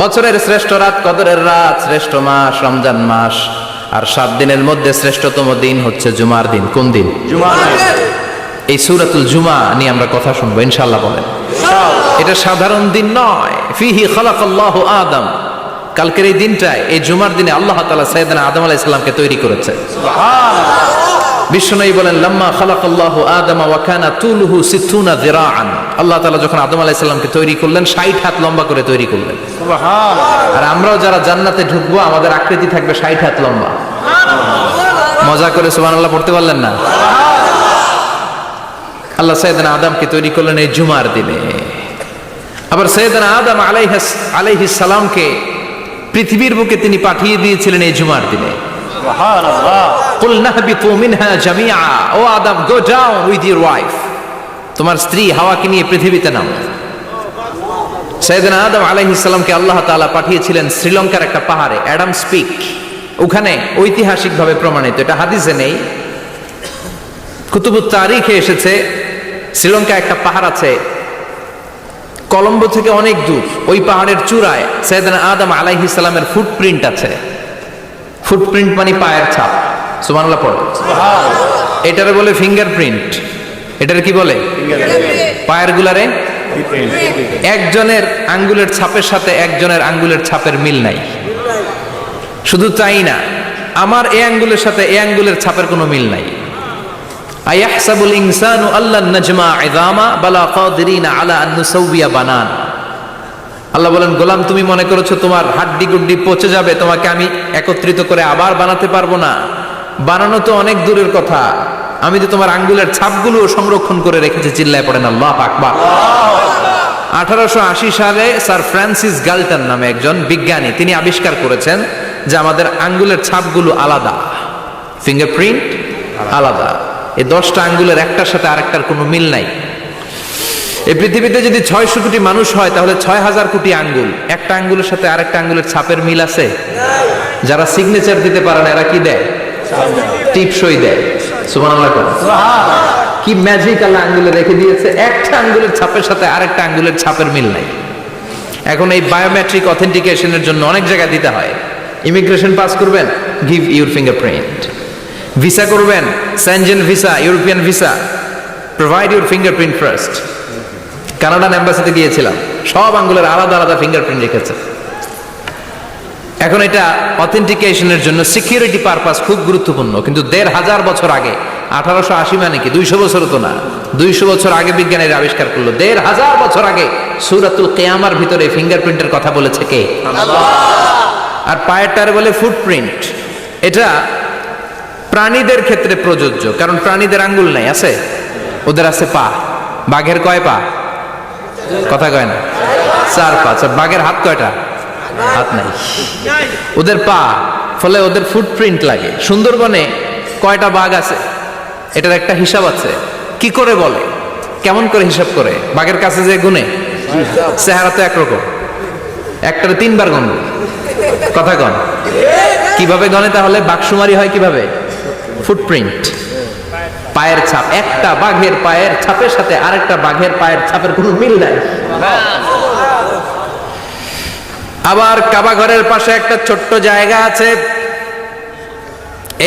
বছরের শ্রেষ্ঠ রাত কদরের রাত, শ্রেষ্ঠ মাস রমজান মাস, আর 7 দিনের মধ্যে শ্রেষ্ঠতম দিন হচ্ছে জুমার দিন। কোন দিন? জুমার দিন। এই সূরাতুল জুমা নিয়ে আমরা কথা শুনবো ইনশাআল্লাহ। বলেন, এটা সাধারণ দিন নয়। ফিহি খালাকাল্লাহু আদম, কালকের এই দিনটায়, এই জুমার দিনে আল্লাহ তাআলা সাইয়েদনা আদম আলাইহিস সালামকে তৈরি করেছে। সুবহানাল্লাহ। বিশ্বনবী বলেন, লাম্মা খালাকাল্লাহু আদম ওয়া কানা তুলুহু 60 যিরাআন, আল্লাহ তাআলা যখন আদম আলাইহিস সালামকে তৈরি করলেন 60 হাত লম্বা করে তৈরি করলেন। সুবহানাল্লাহ। আর আমরাও যারা জান্নাতে ঢুকবো আমাদের আকৃতি থাকবে 60 হাত লম্বা। মজা করে সুবহানাল্লাহ পড়তে পারলেন না? আল্লাহ সাইয়েদনা আদমকে তৈরি করলেন এই জুমার দিনে। আবার সাইয়েদনা আদম আলাইহিস সালামকে পৃথিবীর বুকে তিনি পাঠিয়ে দিয়েছিলেন এই জুমার দিনে। সুবহানাল্লাহ। কুল নাহবিতু মিনহা জামিআ, ও আদম, go down with your wife, তোমার স্ত্রী হাওয়াকে নিয়ে পৃথিবীতে নামো। সাইয়েদনা আদম আলাইহিস সালামকে আল্লাহ তাআলা পাঠিয়েছিলেন শ্রীলঙ্কার একটা পাহাড়ে, অ্যাডামস পিক। ওখানে ঐতিহাসিকভাবে প্রমাণিত, এটা হাদিসে নেই, কুতুবুত তারিখে এসেছে। শ্রীলঙ্কা একটা পাহাড় আছে, কলম্বো থেকে অনেক দূর। ওই পাহাড়ের চূড়ায় সাইয়েদনা আদম আলাইহিস সালামের ফুটপ্রিন্ট আছে। ফুটপ্রিন্ট মানে পায়ের ছাপ। সুবহানাল্লাহ পড়ে। সুবহানাল্লাহ। এটারে বলে ফিঙ্গারপ্রিন্ট। এটারে কি বলে? পায়ের গুলারে একজনের আঙ্গুলের ছাপের সাথে একজনের আঙ্গুলের ছাপের মিল নাই। শুধু তাই না, আমার এই আঙ্গুলের সাথে এই আঙ্গুলের ছাপের কোনো মিল নাই। আয়াহসাবুল ইনসানু আল্লান নাজমা ইযামা বালা কাদিরিনা আলা আন নুসাউবিয়া বানান। আল্লাহ বলেন, গোলাম, তুমি মনে করেছো তোমার হাড্ডি গুড্ডি পচে যাবে, তোমাকে আমি একত্রিত করে আবার বানাতে পারবো না? বানানো তো অনেক দূরের কথা, আমি তো তোমার আঙ্গুলের ছাপগুলো সংরক্ষণ করে রেখেছি। চিল্লায় পড়েন আল্লাহু আকবার। 1880 সালে স্যার ফ্রান্সিস গাল্টন নামে একজন বিজ্ঞানী, তিনি আবিষ্কার করেছেন যে আমাদের আঙ্গুলের ছাপগুলো আলাদা, ফিঙ্গারপ্রিন্ট আলাদা। এই 10টা আঙ্গুলের একটার সাথে আরেকটার কোনো মিল নাই। এই পৃথিবীতে যদি 600 কোটি মানুষ হয় তাহলে 6000 কোটি আঙ্গুল, একটা আঙ্গুলের সাথে আরেকটা আঙ্গুলের ছাপের মিল আছে? যারা সিগনেচার দিতে পারে না এরা কি দেয়? টিপসই দেয়। সুবহানাল্লাহ। কি ম্যাজিক আল্লাহ আঙ্গুলে রেখে দিয়েছে, একটা আঙ্গুলের ছাপের সাথে আরেকটা আঙ্গুলের ছাপের মিল নাই। এখন এই বায়োমেট্রিক অথেন্টিকেশনের জন্য অনেক জায়গায় দিতে হয়। ইমিগ্রেশন পাস করবেন, গিভ ইউর ফিঙ্গারপ্রিন্ট। ভিসা করবেন, Schengen visa, European visa, provide your fingerprint first. Canadian এম্বাসিতে গিয়েছিলাম, সব আঙ্গুলের আলাদা আলাদা ফিঙ্গারপ্রিন্ট রেখেছে। এখন এটা অথেন্টিকেশনের জন্য সিকিউরিটি পারপাস খুব গুরুত্বপূর্ণ। কিন্তু 1500 বছর আগে, 1880 মানে কি 200 বছর তো না, 200 বছর আগে বিজ্ঞানীরা আবিষ্কার করলো। 1500 বছর আগে সূরাতুল কিয়ামার ভিতরে ফিঙ্গারপ্রিন্টের কথা বলেছে কে? আল্লাহ। আর পায়েরটারে বলে ফুটপ্রিন্ট। এটা প্রাণীদের ক্ষেত্রে প্রযোজ্য, কারণ প্রাণীদের আঙ্গুল নাই, আছে? ওদের আছে পা। বাঘের কয় পা? কথা কয় না, 4 পা। বাঘের হাত কয়টা? হাত নাই, ওদের পা। ফলে ওদের ফুটপ্রিন্ট লাগে। সুন্দরবনে কয়টা বাঘ আছে এটার একটা হিসাব আছে। কি করে বলে, কেমন করে হিসাব করে? বাঘের কাছে যে গুনে, চেহারা তো একরকম, একটারে 3 বার গুনবে। কথা কন, কিভাবে গনে তাহলে? বাঘশুমারি হয় কিভাবে? ফুটপ্রিন্ট, পায়ের ছাপ। একটা বাঘের পায়ের ছাপের সাথে আরেকটা বাঘের পায়ের ছাপের কোনো মিল নাই। আবার কাবা ঘরের পাশে একটা ছোট্ট জায়গা আছে,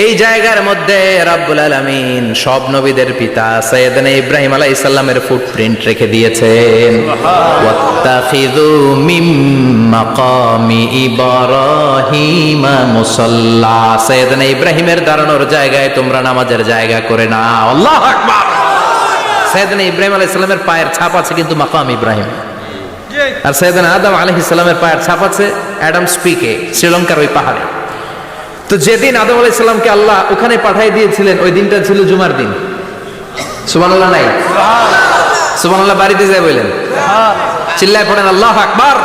এই জায়গার মধ্যে রাব্বুল আলামিন সব নবীদের পিতা সাইয়েদনা ইব্রাহিম আলাইহিস সালামের ফুটপ্রিন্ট রেখে দিয়েছেন। ওয়াত্তাখিযু মিম মাকামি ইব্রাহিম মুসাল্লা, সাইয়েদনা ইব্রাহিমের দাঁড়ানোর জায়গায় তোমরা নামাজের জায়গা করে নাও। আল্লাহু আকবার। সাইয়েদনা ইব্রাহিম আলাইহিস সালামের পায়ের ছাপ আছে কিন্তু মাকাম ইব্রাহিম। আর সাইয়েদনা আদম আলাইহিস সালামের পায়ের ছাপ আছে অ্যাডামস পিকে, শ্রীলঙ্কার ওই পাহাড়ে। তো যেদিন আদম আলাইহিস সালামকে আল্লাহ ওখানে পাঠিয়ে দিয়েছিলেন, ওই দিনটা ছিল জুমার দিন। সুবহানাল্লাহ নাই? সুবহানাল্লাহ বাড়িতে যায় বলেন, চিল্লায় পড়েন আল্লাহু আকবার।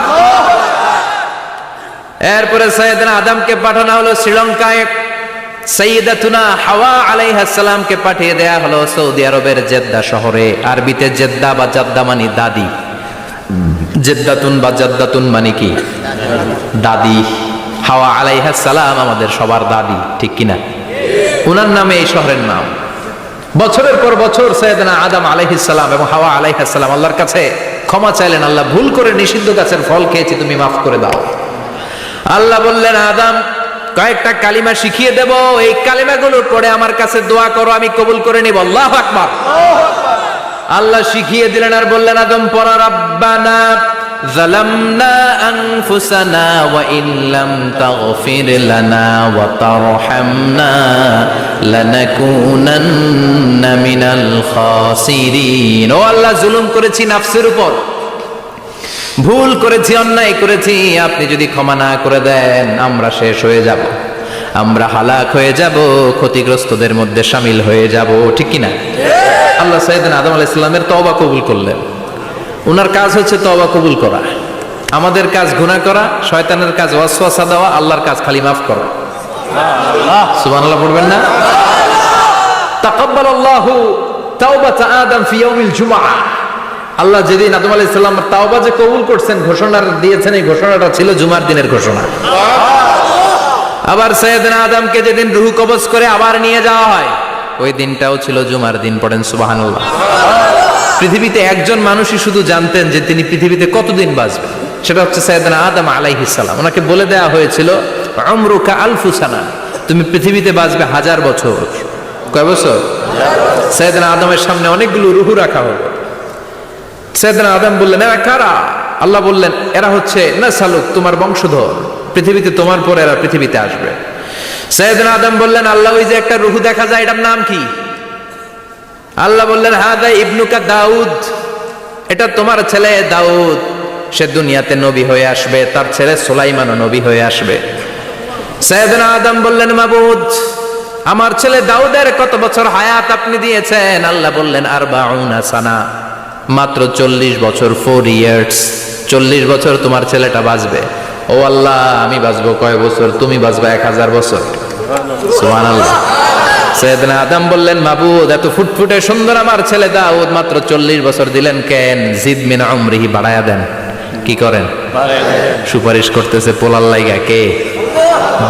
এরপরে সাইয়েদনা আদমকে পাঠানো হলো শ্রীলঙ্কায়, সাইয়্যিদাতুনা হাওয়া আলাইহাস সালামকে পাঠিয়ে দেয়া হলো সৌদি আরবের জেদ্দা শহরে। আরবিতে জেদ্দা বা জাদ্দা মানে দাদি। জেদ্দাতুন বা জাদ্দাতুন মানে কি? দাদি। হাওয়া আলাইহাস সালাম আমাদের সবার দাদি, ঠিক কিনা? ওনার নামে এই শহরের নাম। বছরের পর বছর সাইয়েদনা আদম আলাইহিস সালাম এবং হাওয়া আলাইহিস সালাম আল্লাহর কাছে ক্ষমা চাইলেন, আল্লাহ ভুল করে নিষিদ্ধ গাছের ফল খেয়েছি, তুমি মাফ করে দাও। আল্লাহ বললেন, আদম কয়েকটা কালিমা শিখিয়ে দেব, এই কালিমাগুলোর পরে আমার কাছে দোয়া করো, আমি কবুল করে নিব। আল্লাহু আকবার। আল্লাহ শিখিয়ে দিলেন আর বললেন, আদম পড়া, রাব্বানা যালামনা আনফুসানা ওয়া ইন লাম তাগফির লানা ওয়া তারহামনা লানাকুনান্না মিনাল খাসিরিন। ও আল্লাহ, জুলুম করেছি নাফসের উপর, ভুল করেছি, অন্যায় করেছি, আপনি যদি ক্ষমা না করে দেন আমরা শেষ হয়ে যাব, আমরা হালাক হয়ে যাব, ক্ষতিগ্রস্তদের মধ্যে শামিল হয়ে যাব, ঠিক কি না? আল্লাহ সাইয়েদনা আদম আলাইহিস সালামের তওবা কবুল করলেন। ওনার কাজ হচ্ছে তওবা কবুল করা, আমাদের কাজ গুনাহ করা, শয়তানের কাজ ওয়াসওয়াসা দেওয়া, আল্লাহর কাজ খালি মাফ করা। সুবহানাল্লাহ পড়বেন না? তাকাব্বালাল্লাহু তাওবাতা আদম ফি ইয়াউমিল জুমআহ। আল্লাহ যেদিন আদম আলাইহিস সালামের তাওবা যে কবুল করছেন, ঘোষণা দিয়েছেন, এই ঘোষণাটা ছিল জুমার দিনের ঘোষণা। আবার সাইয়েদনা আদমকে যেদিন রূহ কবজ করে আবার নিয়ে যাওয়া হয়, ওই দিনটাও ছিল জুমার দিন। পড়েন সুবহানাল্লাহ। পৃথিবীতে একজন মানুষই শুধু জানতেন যে তিনি পৃথিবীতে কতদিন বাঁচবেন, সেটা হচ্ছে সাইয়েদনা আদম আলাইহিস সালাম। ওনাকে বলে দেওয়া হয়েছিল, উমরুকা আলফু সানা, তুমি পৃথিবীতে বাঁচবে 1000 বছর। কয় বছর? সাইয়েদনা আদমের সামনে অনেকগুলো রূহ রাখা হলো। সাইয়েদনা আদম বললেন, এরা কারা? আল্লাহ বললেন, এরা হচ্ছে নাসালুক, তোমার বংশধর, পৃথিবীতে তোমার পরে এরা পৃথিবীতে আসবে। সাইয়েদনা আদম বললেন, আল্লাহ ওই যে একটা রূহ দেখা যায়, এটার নাম কি? আল্লাহ বললেন, হাদা ইবনুকা দাউদ, এটা তোমার ছেলে দাউদ, সে দুনিয়াতে নবী হয়ে আসবে, তার ছেলে সুলাইমানও নবী হয়ে আসবে। সাইয়েদনা আদম বললেন, মাবুদ, আমার ছেলে দাউদের কত বছর হায়াত আপনি দিয়েছেন? আল্লাহ বললেন, 40 সানা, মাত্র 40 বছর, 4 ইয়ার্স, 40 বছর তোমার ছেলেটা বাঁচবে। ও আল্লাহ, আমি বাঁচবো কয় বছর? তুমি বাঁচবা 1000 বছর। সুবহানাল্লাহ। সাইয়েদনা আদম বললেন, মাবুদ, এত ফুটফুটে সুন্দর আমার ছেলে দাউদ, মাত্র 40 বছর দিলেন কেন? জিদ মিন উমরিহি, বাড়ায়া দেন। কি করেন? সুপারিশ করতেছে পোলার লাইগা। কে?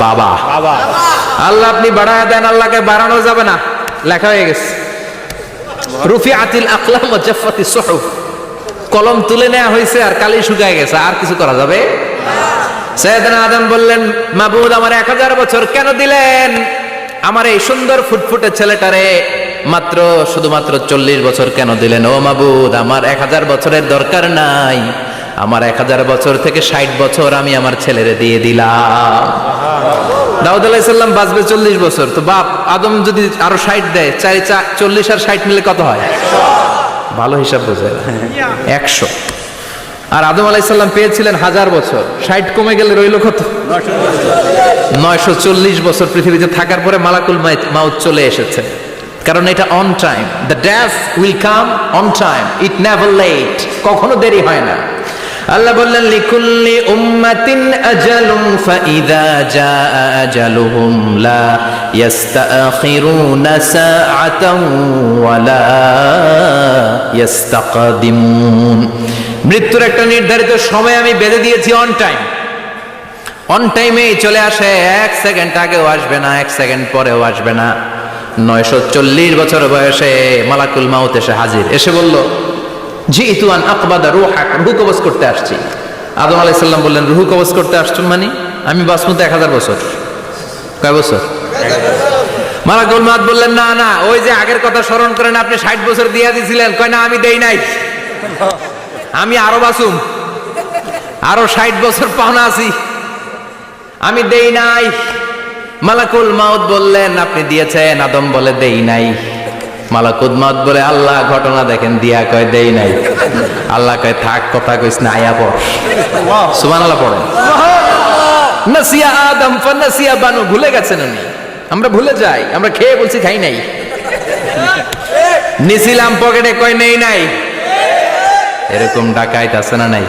বাবা। আল্লাহ আপনি বাড়ায়া দেন। আল্লাহকে বাড়ানো যাবে না, লেখা হয়ে গেছে। রুফিআতিল আকলাম ওয়া জাফফাতিস সুহুফ, কলম তুলে নেওয়া হয়েছে আর কালি শুকায় গেছে, আর কিছু করা যাবে? সাইয়েদনা আদম বললেন, মাবুদ, আমার 1000 বছর কেন দিলেন? আমার এই সুন্দর ফুটফুটে ছেলেটারে মাত্র শুধুমাত্র 40 বছর কেন দিলেন? ও মাবুদ, আমার 1000 বছরের দরকার নাই, আমার 1000 বছর থেকে 60 বছর আমি আমার ছেলেরে দিয়ে দিলাম। দাউদ আলাইহিস সালাম বাঁচবে 40 বছর, তো বাপ আদম যদি আরো 60 দেয়, 40 আর 60 মিলে কত হয়? ভালো হিসাব বোঝে, 100। আর আদম আলাইহিস সালাম পেয়েছিলেন 1000 বছর, 60 কমে গেলে রইল কত? 940 বছর পৃথিবীতে থাকার পরে মালাকুল মাউত চলে এসেছে, কারণ এটা on time. The death will come on time, it never late, কখনো দেরি হয় না। আল্লাহ বললেন, লিকুল্লি উম্মাতিন আজালুন ফাইযা জাআ আজালুহুম লা ইস্তাখিরুনা সাআতান ওয়া লা ইস্তাকদিমুন। মৃত্যুর একটা নির্ধারিত সময় আমি বেঁধে দিয়েছি, অন টাইম। অন টাইমেই চলে আসে, 1 সেকেন্ড আগেও আসবে না, 1 সেকেন্ড পরেও আসবে না। 940 বছর বয়সে মালাকুল মাউত এসে হাজির, এসে বলল, জিতু আন আকবাদা রূহাক, রূহ কবজ করতে আসছি। আদম আলাইহিস সালাম বললেন, রূহ কবজ করতে আসছেন মানে? আমি বাঁচবো তো 1000 বছর। কয় বছর? মালাকুল মাউত বললেন, না না, ওই যে আগের কথা স্মরণ করেন, আপনি 60 বছর দিয়া দিয়েছিলেন। কয় না, আমি দেই নাই, আমি আরো বাঁচুম, আরো 60 বছর পাওনা আছি, আমি দেই নাই। মালাকুল মাউত বললেন, আপনি দিয়েছেন। আদম বলে, দেই নাই। মালাকুল মাউত বলে, আল্লাহ ঘটনা দেখেন, দিয়া কয় দেই নাই। আল্লাহ কয়, থাক, কথা কইস না, আয়া পড়। সুবহানাল্লাহ পড়েন। নাসিয়া আদম ফানাসিয়া বানু, ভুলে গেছেন উনি। আমরা ভুলে যাই, আমরা খেয়ে বলছি খাই নাই, নিছিলাম পকেটে, কয় নেই নাই। এরকম ডাকাইত আছে না নাই?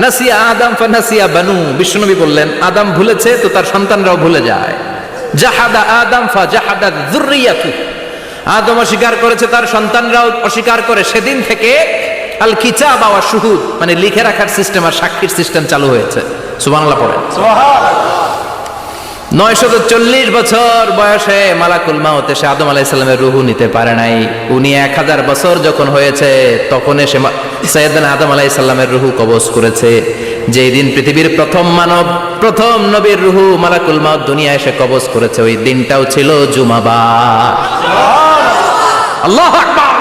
নাসিয়া আদম ফানাসিয়া বানু, বিশ্বনবী বললেন, আদম ভুলেছে তো তার সন্তানরাও ভুলে যায়। জাহাদা আদম ফাজাহাদা যুররিয়াতু, আদম অস্বীকার করেছে, তার সন্তানরাও অস্বীকার করে। সেদিন থেকে আল কিতাব ওয়া শুহুদ, মানে লিখে রাখার সিস্টেম আর সাক্ষীর সিস্টেম চালু হয়েছে। সুবহানাল্লাহ পড়েন। 940 বছর বয়সে মালাকুল মাউত এসে আদম আলাইহিস সালামের রূহ নিতে পারে নাই। উনি 1000 বছর যখন হয়েছে তখন এসে সাইয়েদনা আদম আলাইহিস সালামের রূহ কবজ করেছে। যেই দিন পৃথিবীর প্রথম মানব, প্রথম নবীর রূহ মালাকুল মাউত দুনিয়ায় এসে কবজ করেছে, ওই দিনটাও ছিল জুমাবার। আল্লাহু আকবার।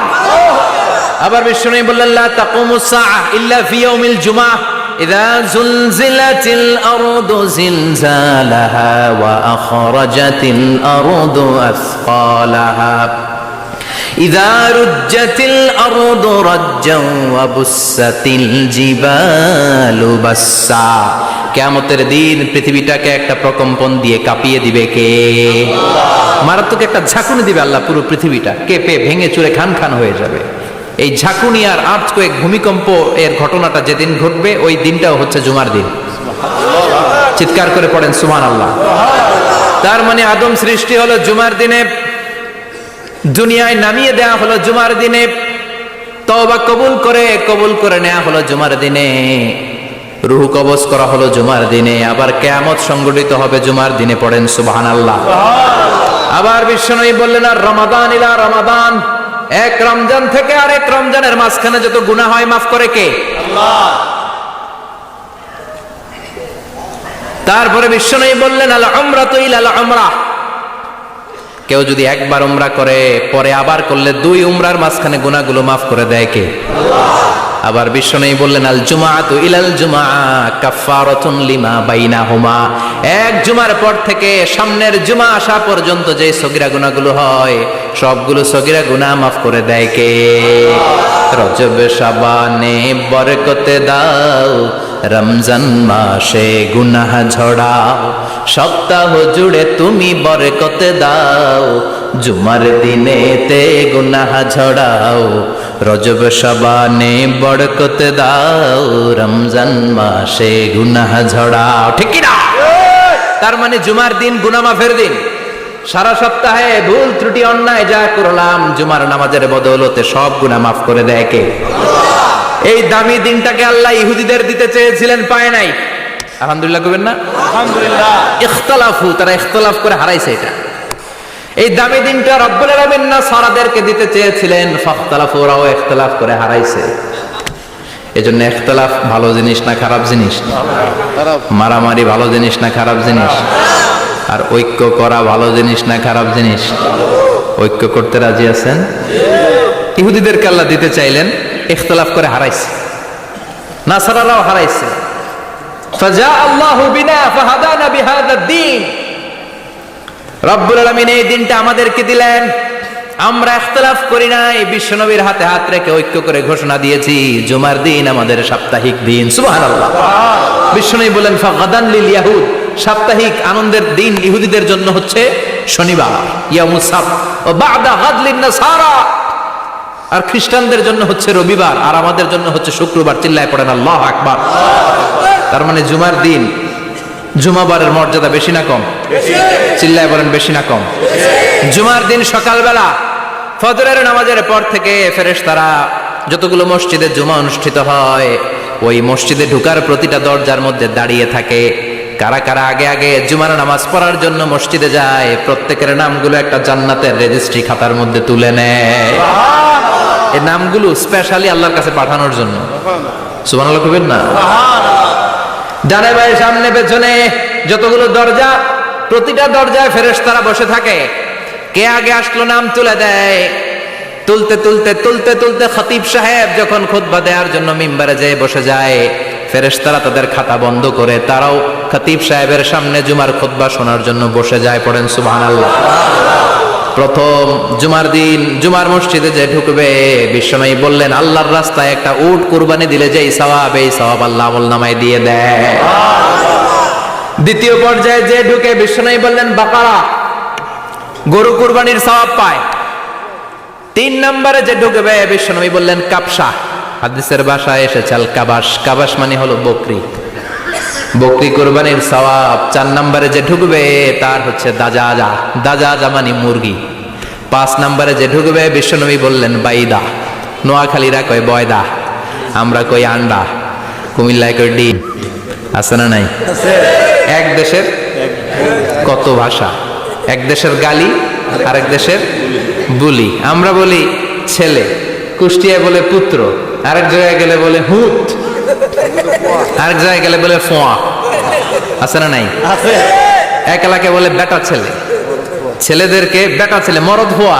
আবার বিষ্ণু বললেন লা তাকুমুস সাআহ ইল্লা ফি ইয়াউমিল জুমআহ إذا زلزلت الأرض زلزالها وأخرجت الأرض أثقالها إذا رجت الأرض رجا وبست الجبال بسا। কিয়ামতের দিন পৃথিবীটাকে একটা প্রকম্পন দিয়ে কাঁপিয়ে দিবে কে? মারাত্মক একটা ঝাঁকুনি দিবে আল্লাহ, পুরো পৃথিবীটা কেঁপে ভেঙে চুরে খান খান হয়ে যাবে। এই ঝাঁকুনি আর আর্থকোয়েক, ভূমিকম্প এর ঘটনাটা যেদিন ঘটবে ওই দিনটাও হচ্ছে জুমার দিন। চিৎকার করে পড়েন সুবহানাল্লাহ। তার মানে আদম সৃষ্টি হলো জুমার দিনে, দুনিয়ায় নামিয়ে দেয়া হলো জুমার দিনে, তওবা কবুল করে নেওয়া হলো জুমার দিনে, রূহ কবজ করা হলো জুমার দিনে, আবার কিয়ামত সংগঠিত হবে জুমার দিনে। পড়েন সুবহানাল্লাহ। আবার বিশ্বনবী বললেন আর রমাদান ইলা রমাদান, এক রমজান থেকে আরেক রমজানের মাঝখানে যত গুনাহ হয় মাফ করে কে? আল্লাহ। তারপরে বিশ্বনবী বললেন আল উমরাতু ইলাল উমরাহ, কেউ যদি একবার উমরা করে পরে আবার করলে 2 উমরার মাঝখানে গুনাহগুলো মাফ করে দেয় কে? আল্লাহ। আবার বিশ্বনবী বললেন আল জুমআতু ইলাল জুমআ কাফফারাতুন লিমা বাইনাহুমা, এক জুমার পর থেকে সামনের জুমা আসা পর্যন্ত যে সগীরা গুনাহগুলো হয় সবগুলো সগীরা গুনাহ মাফ করে দেয় কে? রজব শাবানে বরকতে দাও, রমজান মাসে গুনাহ ঝড়াও, সপ্তাহ জুড়ে তুমি বরকতে দাও, জুমার দিনেতে গুনাহ ঝড়াও, রজব শাবানে বরকতে দাও, রমজান মাসে গুনাহ ঝড়াও। ঠিক কি না? তার মানে জুমার দিন গুনাহ মাফের দিন। সারা সপ্তাহে ভুল ত্রুটি অন্যায় যা করলাম জুমার নামাজের বদৌলতে সব গুনাহ মাফ করে দেয় কে? এই দামি দিনটাকে আল্লাহ ইহুদিদের দিতে চেয়েছিলেন, পায় নাই। আলহামদুলিল্লাহ কইবেন না? আলহামদুলিল্লাহ। ইখতিলাফু, তারা ইখতিলাফ করে হারাইছে এটা। এই দামি দিনটা রব্বুল আলামিন নাসারাদেরকে দিতে চেয়েছিলেন, ফাখতালাফু, ওরাও ইখতিলাফ করে হারাইছে। এজন্য ইখতিলাফ ভালো জিনিস না খারাপ জিনিস? মারামারি ভালো জিনিস না খারাপ জিনিস? আর ঐক্য করা ভালো জিনিস না খারাপ জিনিস? ঐক্য করতে রাজি আছেন? ইহুদিদেরকে আল্লাহ দিতে চাইলেন, ইখতিলাফ করে হারাইছে, নাসারারাও হারাইছে। ফাজা আল্লাহু বিনা ফাহাদানা বিহাদাদ দ্বীন, রব্বুল আলামিন এই দিনটা আমাদেরকে দিলেন, আমরা ইখতিলাফ করি নাই, বিশ্বনবীর হাতে হাত রেখে ঐক্য করে ঘোষণা দিয়েছি জুমার দিন আমাদের সাপ্তাহিক দিন। সুবহানাল্লাহ। বিশ্বনবী বলেন ফাগাদান লিল ইয়াহুদ, সাপ্তাহিক আনন্দের দিন ইহুদিদের জন্য হচ্ছে শনিবার, ইয়ামুস সাbt, ও বাদা গাদ লিন নাসারা, আর খ্রিস্টানদের জন্য হচ্ছে রবিবার, আর আমাদের জন্য হচ্ছে শুক্রবার। চিল্লায় পড়েন আল্লাহু আকবার। তার মানে জুমার দিন, জুমাবারের মর্যাদা বেশি না কম? চিল্লায় বলেন বেশি না কম? জুমার দিন সকালবেলা ফজরের নামাজের পর থেকে ফেরেশতারা যতগুলো মসজিদে জুমা অনুষ্ঠিত হয় ওই মসজিদে ঢোকার প্রতিটা দরজার মধ্যে দাঁড়িয়ে থাকে। কারা কারা আগে আগে জুমার নামাজ পড়ার জন্য মসজিদে যায় প্রত্যেকের নামগুলো একটা জান্নাতের রেজিস্ট্রি খাতার মধ্যে তুলে নেয়। এই নামগুলো স্পেশালি আল্লাহর কাছে পাঠানোর জন্য। সুবহানাল্লাহ কইবেন না? ডানে বাঁয়ে সামনে পেছনে যতগুলো দরজা, প্রতিটা দরজায় ফেরেশতারা বসে থাকে। কে আগে আসলো নাম তুলে দেয়। তুলতে তুলতে তুলতে তুলতে খতিব সাহেব যখন খুতবা দেওয়ার জন্য মিম্বারে যেয়ে বসে যায়, ফেরেশতারা তাদের খাতা বন্ধ করে তারাও খতিব সাহেবের সামনে জুমার খুতবা শোনার জন্য বসে যায়। পড়েন সুবহানাল্লাহ। প্রথম জুমার দিন জুমার মসজিদে যে ঢুকবে, বিশ্বনবী বললেন আল্লাহর রাস্তায় একটা উট কুরবানি দিলে যেই সওয়াব, এই সওয়াব আল্লাহ আমলনামায় দিয়ে দেয়। দ্বিতীয় পর্যায়ে যে ঢুকে, বিশ্বনবী বললেন বাকারা, গরু কুরবানির সওয়াব পায়। 3 নম্বরে যে ঢুকবে, বিশ্বনবী বললেন কাবসা, হাদিসের ভাষায় এসেছে আল কাবাস, কাবাস মানে হলো বকরি, বকরি কুরবানির সওয়াব। 4 নম্বরে যে ঢুকবে তার হচ্ছে দাজাজা, দাজাজা মানে মুরগি। 5 নম্বরে যে ঢুকবে, বিশ্বনবী বললেন বাইদা, নোয়াখালীরা কয় বয়দা, আমরা কই আন্ডা, কুমিল্লায় কই ডিম। আছে না নাই? এক দেশের কত ভাষা, এক দেশের গালি আরেক দেশের বুলি। আমরা বলি ছেলে, কুষ্টিয়ায় বলে পুত্র, আরেক জায়গায় গেলে বলে হুত, আরেক জায়গায় গেলে বলে ফোয়া, আছে না নাই? আছে। এক এলাকায় বলে বেটা ছেলে, ছেলেদেরকে বেটা ছেলে, মরদ ফোয়া,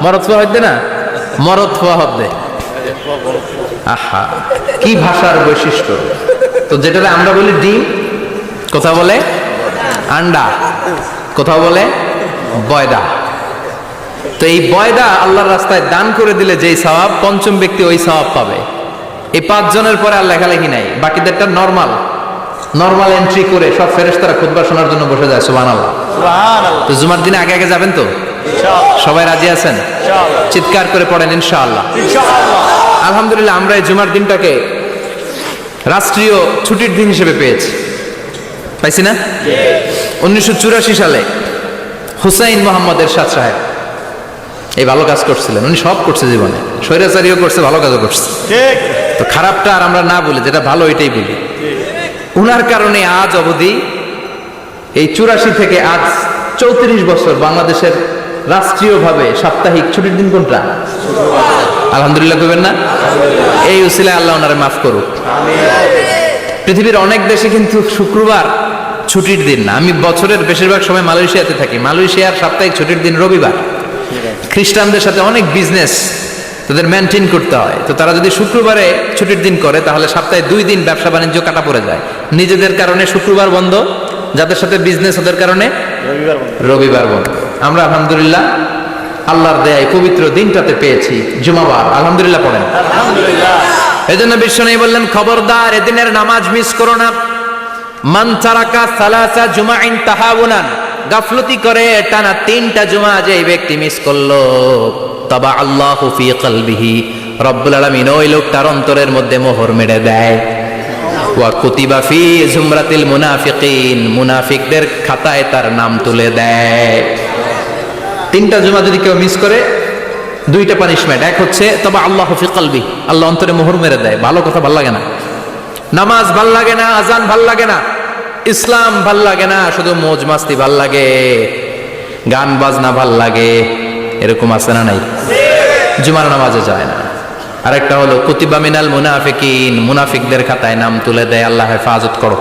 মরদ ফোয়া হইতে না, মরদ ফোয়া হবে। আহা, কি ভাষার বৈশিষ্ট্য! তো যেটা আমরা বলি ডিম, কোথাও বলে আন্ডা, কোথাও বলে বয়দা। তো এই বয়দা আল্লাহর রাস্তায় দান করে দিলে যেই সওয়াব, পঞ্চম ব্যক্তি ওই সওয়াব পাবে। এই 5 জনের পরে আর লেখালেখি নাই, বাকিদেরটা নরমাল এন্ট্রি করে সব ফেরেশতারা খুতবা শোনার জন্য বসে যায়। সুবহানাল্লাহ। সুবহানাল্লাহ। তো জুমার দিনে আগে আগে যাবেন তো? ইনশাআল্লাহ। সবাই রাজি আছেন? ইনশাআল্লাহ। চিৎকার করে পড়েন ইনশাআল্লাহ। ইনশাআল্লাহ। আলহামদুলিল্লাহ, আমরা এই জুমার দিনটাকে রাষ্ট্রীয় ছুটির দিন হিসেবে পেয়েছি, পাইছি না? 1984 সালে হুসাইন মোহাম্মদ এরশাদ সাহেব এই ভালো কাজ করছিলেন। উনি সব করছে জীবনে, স্বৈরাচারীও করছে, ভালো কাজও করছে। ঠিক। তো খারাপটা আর আমরা না বলি, যেটা ভালো এটাই বলি। উনার কারণে আজ অবধি, এই 84 থেকে আজ 34 বছর বাংলাদেশের রাষ্ট্রীয়ভাবে সাপ্তাহিক ছুটির দিন কোনটা? আলহামদুলিল্লাহ কইবেন না? এই উসিলায় আল্লাহ ওনারে মাফ করুক। পৃথিবীর অনেক দেশে কিন্তু শুক্রবার ছুটির দিন না। আমি বছরের বেশিরভাগ সময় মালয়েশিয়াতে থাকি। মালয়েশিয়ার সাপ্তাহিক ছুটির দিন রবিবার। খ্রিস্টানদের সাথে অনেক বিজনেস তাদের মেনটেন করতে হয়। তো তারা যদি শুক্রবারে ছুটির দিন করে, তাহলে সপ্তাহে 2 দিন ব্যবসা বাণিজ্য কাটা পড়ে যায়। নিজেদের কারণে শুক্রবার বন্ধ, যাদের সাথে বিজনেস ওদের কারণে রবিবার বন্ধ। আমরা আলহামদুলিল্লাহ আল্লাহর দেয়ায় পবিত্র দিনটাতে পেয়েছি জুমাবার। আলহামদুলিল্লাহ পড়েন। আলহামদুলিল্লাহ। এজন্য বিশ্বনবী বললেন, খবরদার এদিনের নামাজ মিস করো না। মান তারাকা সালাসা জুমাইন তাহাউনান, গাফলতি করে টানা 3টা জুমা যে ব্যক্তি মিস করলো, তবা আল্লাহু ফি কলবিহি, রব্বুল আলামিন ওই লোকটার অন্তরের মধ্যে মোহর মেরে দেয়। ওয়া কুতিবা ফি জুমরাতিল মুনাফিকিন, মুনাফিকদের খাতায় তার নাম তুলে দেয়। 3টা জুমা যদি কেউ মিস করে, 2টা পানিশমেন্ট। এক হচ্ছে তবা আল্লাহু ফি কলবি, আল্লাহ অন্তরে মোহর মেরে দেয়। ভালো কথা ভাল লাগে না, নামাজ ভাল লাগে না, আজান ভাল লাগে না, ইসলাম ভাল লাগে না, শুধু মৌজ মাস্তি ভাল লাগে, গান বাজনা ভাল লাগে, এরকম আছে না নাই? জুমার নামাজে যায় না। আরেকটা হলো কুতিবা মিনাল মুনাফিকিন, মুনাফিকদের খাতায় নাম তুলে দেয়। আল্লাহ হেফাজত করো।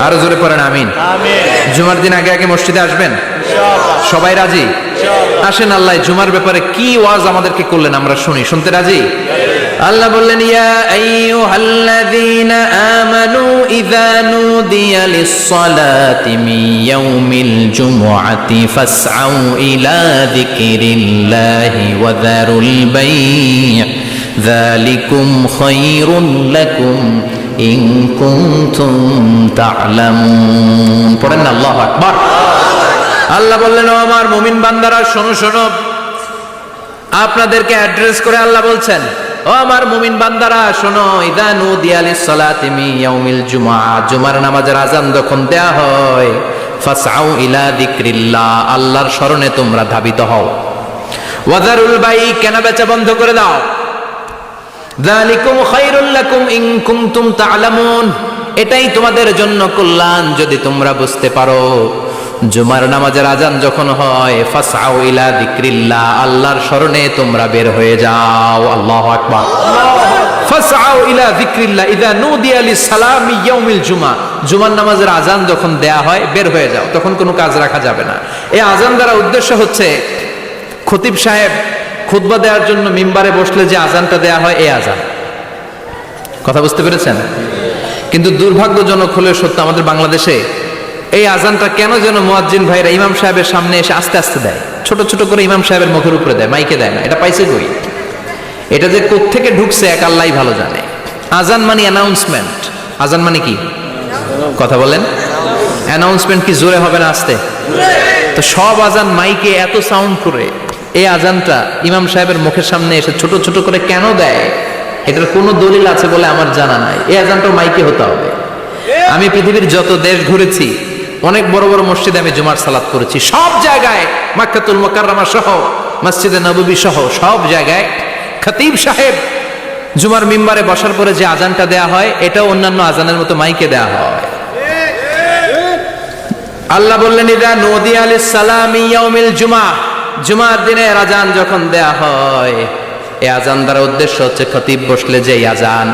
আরো জোরে পড়েন আমিন। আমিন। জুমার দিন আগে আগে মসজিদে আসবেন? ইনশাআল্লাহ। সবাই রাজি? ইনশাআল্লাহ। আসেন, আল্লাহ জুমার ব্যাপারে কি ওয়াজ আমাদেরকে করলেন আমরা শুনি। শুনতে রাজি? আল্লাহ বললেন, ইয়া আইয়ুহাল্লাযীনা আমানু ইযা নুদিয়া লিস-সালাতি মিন ইয়াউমিল জুমআতি ফাসআউ ইলা যিকরিল্লাহি ওয়া যারুল বাই', যালিকুম খায়রুল লাকুম ইন কুনতুম তা'লামুন। পড়েন না আল্লাহু আকবার। আল্লাহ বললেন, ও আমার মুমিন বান্দারা শোনো শোনো। আপনাদেরকে অ্যাড্রেস করে আল্লাহ বলছেন, ও আমার মুমিন বান্দারা শোনো, ইযা নুদিয়া লিস-সালাতি মিন ইয়াউমিল জুমআ, জুমার নামাজের আযান যখন দেয়া হয়, ফাসআউ ইলা যিকরিল্লাহ, আল্লাহর স্মরণে তোমরা ধাবিত হও। ওয়া যারুল বাই', কেনা বেচা বন্ধ করে দাও। যালিকুম খায়রুল লাকুম ইন কুনতুম তা'লামুন, এটাই তোমাদের জন্য কল্যাণ যদি তোমরা বুঝতে পারো। জুমার নামাজের আজান যখন হয়, ফাসআউ ইলা যিকরিল্লাহ, আল্লাহর স্মরণে তোমরা বের হয়ে যাও। আল্লাহু আকবার। ফাসআউ ইলা যিকরিল্লাহ ইযা নুদিয়া লিস-সালামি ইয়াউমিল জুমআ, জুমার নামাজের আজান যখন দেয়া হয় বের হয়ে যাও, তখন কোনো কাজ রাখা যাবে না। এই আজান দ্বারা উদ্দেশ্য হচ্ছে, খতিব সাহেব খুতবা দেওয়ার জন্য মিম্বারে বসলে যে আজানটা দেয়া হয়, এই আজান। কথা বুঝতে পেরেছেন? কিন্তু দুর্ভাগ্যজনক হলে সত্য, আমাদের বাংলাদেশে এই আজানটা কেন যেন মুয়াজ্জিন ভাইরা ইমাম সাহেবের সামনে এসে আস্তে আস্তে দেয়, ছোট ছোট করে ইমাম সাহেবের মুখের উপরে দেয়, মাইকে দেয় না। এটা পাইছে কই? এটা যে কোত্থেকে ঢুকছে এক আল্লাহই ভালো জানে। আজান মানে অ্যানাউন্সমেন্ট। আজান মানে কি? কথা বলেন। অ্যানাউন্সমেন্ট কি জোরে হবে না আস্তে? তো সব আজান মাইকে এত সাউন্ড করে, এই আজানটা ইমাম সাহেবের মুখের সামনে এসে ছোট ছোট করে কেন দেয়? এটার কোনো দলিল আছে বলে আমার জানা নাই। এই আজানটা মাইকে হতে হবে। আমি পৃথিবীর যত দেশ ঘুরেছি, অনেক বড় বড় মসজিদে আমি জুমার সালাত করেছি। সব জায়গায়, মক্কাতুল মুকাররমা সহ, মসজিদে নববী সহ সব জায়গায় খতিব সাহেব জুমার মিম্বারে বসার পরে যে আজানটা দেয়া হয়, এটাও অন্যান্য আজানের মতো মাইকে দেয়া হয়। আল্লাহ বললেন ইদা নুদিয়া লিস-সালামি ইয়াউমিল জুমআহ, জুমার দিনে আজান যখন দেয়া হয়, এই আজান দ্বারা উদ্দেশ্য হচ্ছে খতিব বসলে যেই আজান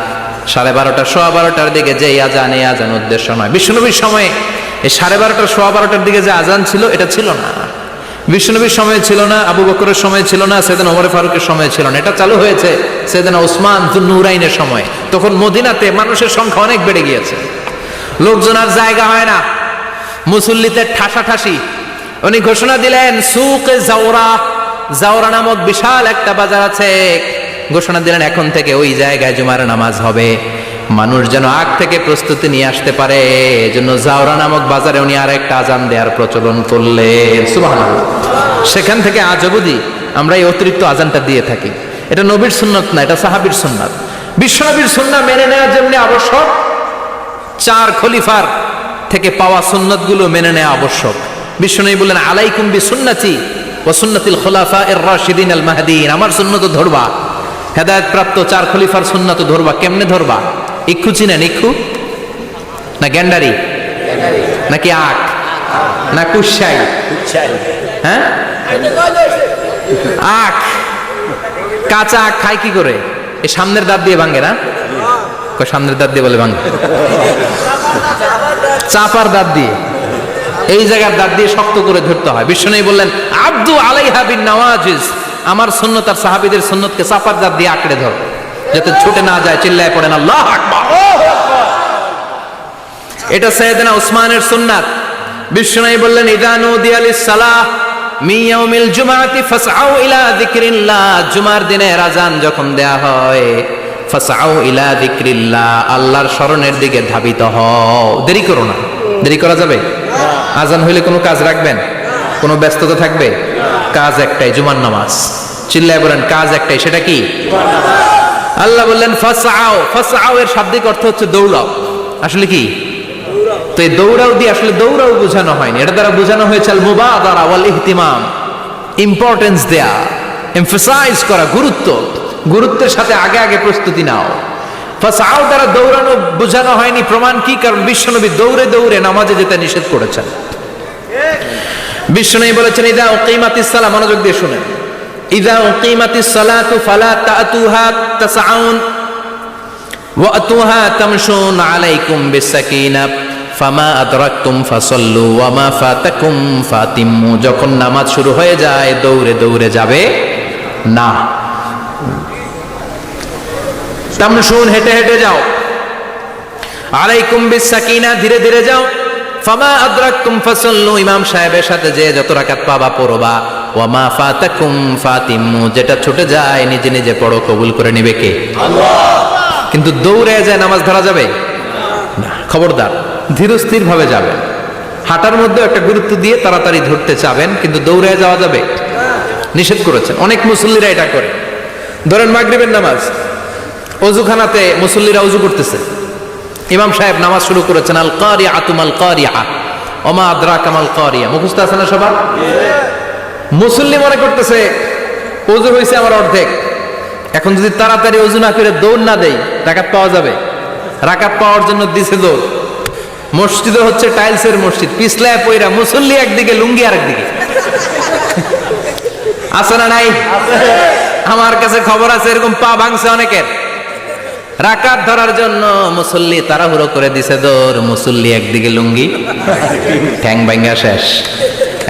12:30 12:15 দিকে যেই আজান, এই আজান উদ্দেশ্য নয়। বিশ্বনবীর সময়ে এই 12:30 12:15 দিকে যে আজান ছিল এটা ছিল না। বিশ্বনবীর সময় ছিল না, আবু বকরের সময় ছিল না, সাইয়েদনা ওমর ফারুকের সময় ছিল না। এটা চালু হয়েছে সাইয়েদনা উসমান যুন্নুরাইনের সময়। তখন মদিনাতে মানুষের সংখ্যা অনেক বেড়ে গিয়েছে, লোকজন আর জায়গা হয় না, মুসল্লিতে ঠাসাঠাসি। উনি ঘোষণা দিলেন সুকে জাওরা, জাওরা নামক বিশাল একটা বাজার আছে, ঘোষণা দিলেন এখন থেকে ওই জায়গায় জুমার নামাজ হবে। মানুষ যেন আগ থেকে প্রস্তুতি নিয়ে আসতে পারে, এজন্য জাওরা নামক বাজারে উনি আর একটা আজান দেওয়ার প্রচলন করলেন। সুবহানাল্লাহ। সেখান থেকে আজ অবধি আমরা এই অতিরিক্ত আজানটা দিয়ে থাকি। এটা নবীর সুন্নাত না, এটা সাহাবীর সুন্নাত। বিশ্বনবীর সুন্নাহ মেনে নেওয়া যেমনি আবশ্যক, 4 খলিফার থেকে পাওয়া সুন্নাতগুলো মেনে নেওয়া আবশ্যক। বিশ্বনবী বললেন আলাইকুম বিসুন্নতি ওয়া সুন্নাতিল খুলাফায়ে রাশিদিন আল মাহদিয়িন, আমার সুন্নাত ধরবা, হেদায়েত প্রাপ্ত 4 খলিফার সুন্নাত ধরবা। কেমনে ধরবা? ইক্ষু চিনেন? ইক্ষু না গ্যান্ডারি নাকি আখ না কুশাই? হ্যাঁ, আখ। কাঁচা আখ খায় কি করে? এই সামনের দাঁত দিয়ে ভাঙে না? সামনের দাঁত দিয়ে বলে ভাঙে, চাপার দাঁত দিয়ে, এই জায়গার দাঁত দিয়ে শক্ত করে ধরতে হয়। বিশ্বনবী বললেন আব্দু আলাইহা বিন নওয়াজিজ, আমার সুন্নত আর সাহাবীদের সুন্নতকে চাপার দাঁত দিয়ে আঁকড়ে ধরো, যাতে ছুটে না যায়। চিল্লায় পড়েন আল্লাহু আকবার। এটা সাইয়েদনা উসমানের সুন্নাত। বিশ্বনবী বললেন ইযা নুদিয়া লিস-সালাহ মিন ইয়াউমিল জুমআতি ফাসআউ ইলা যিকরিল্লাহ, জুমার দিনে আজান যখন দেয়া হয়, ফাসআউ ইলা যিকরিল্লাহ, আল্লাহর স্মরণের দিকে ধাবিত হও। দেরি করো না। দেরি করা যাবে? আজান হইলে কোনো কাজ রাখবেন? কোনো ব্যস্ততা থাকবে? কাজ একটাই, জুমার নামাজ। চিল্লায় বলেন কাজ একটাই, সেটা কি? আল্লাহ বললেন ফাসআউ, ফাসআউ এর শাব্দিক অর্থ হচ্ছে দৌড়াও। আসলে কি? তো এই দৌড়াও দিয়ে আসলে দৌড়াও বোঝানো হয়নি, এটা দ্বারা বোঝানো হয়েছে আল মুবাদারা ওয়াল ইহতিমাম, ইম্পর্টেন্স দেয়া, এমফাসাইজ করা, গুরুত্ব, গুরুত্বের সাথে আগে আগে প্রস্তুতি নাও। ফাসআউ দ্বারা দৌড়ানো বোঝানো হয়নি। প্রমাণ কি? কারণ বিশ্বনবী দৌড়ে দৌড়ে নামাজে যেতে নিষেধ করেছেন। বিশ্বনবী বলেছেন ইযা উকিমাতিস সালাহ, মনোযোগ দিয়ে শুনেন, ইযা উকিমাতিস সালাতু ফালা তাতুহা তাসআউন ওয়া আতুহা তামশুন আলাইকুম বিসাকিনাহ ফামা আদরাকতুম ফাসাল্লু ওয়া মা ফাতাকুম ফাতিম্মু, যখন নামাজ শুরু হয়ে যায় দৌড়ে দৌড়ে যাবে না। তামশুন, হেঁটে হেঁটে যাও, আলাইকুম বিসাকিনাহ, ধীরে ধীরে যাও, ফামা আদরাকতুম ফাসাল্লু, ইমাম সাহেবের সাথে যে যত রাকাত পাবা পড়বা, ওয়া মা ফাতাকুম ফাতিম্মু, যেটা ছুটে যায় নিজে নিজে পড়ো, কবুল করে নেবে কে? আল্লাহ। কিন্তু দৌড়ে যায় নামাজ ধরা যাবে না। খবরদার, ধীরস্থির ভাবে যাবেন। হাঁটার মধ্যে একটা গুরুত্ব দিয়ে তাড়াতাড়ি ধরতে চাবেন, কিন্তু দৌড়ে যাওয়া যাবে নিষেধ করেছেন। অনেক মুসল্লিরা এটা করে। ধরেন মাগরিবের নামাজ, অজুখানাতে মুসল্লিরা অজু করতেছে, ইমাম সাহেব নামাজ শুরু করেছেন আল কারিআতু মাল কারিআহ ওয়া মা আদরাকা মাল কারিআহ, মুখস্থ আছে না সবার? মুসল্লি মনে করতেছে ওযু হয়েছে আমার অর্ধেক, এখন যদি তাড়াতাড়ি ওযু না করে দৌড় না দেই রাকাত পাওয়া যাবে? রাকাত পাওয়ার জন্য দিছে দৌড়। মসজিদে হচ্ছে টাইলসের মসজিদ, পিছলায় পয়রা মুসল্লি একদিকে, লুঙ্গি আরেকদিকে। আছে না নাই? আমার কাছে খবর আছে এরকম পা ভাঙছে অনেকের। রাকাত ধরার জন্য মুসল্লি তাড়াহুড়ো করে দিছে দৌড়, মুসল্লি একদিকে লুঙ্গি, ঠ্যাং ভাঙা শেষ,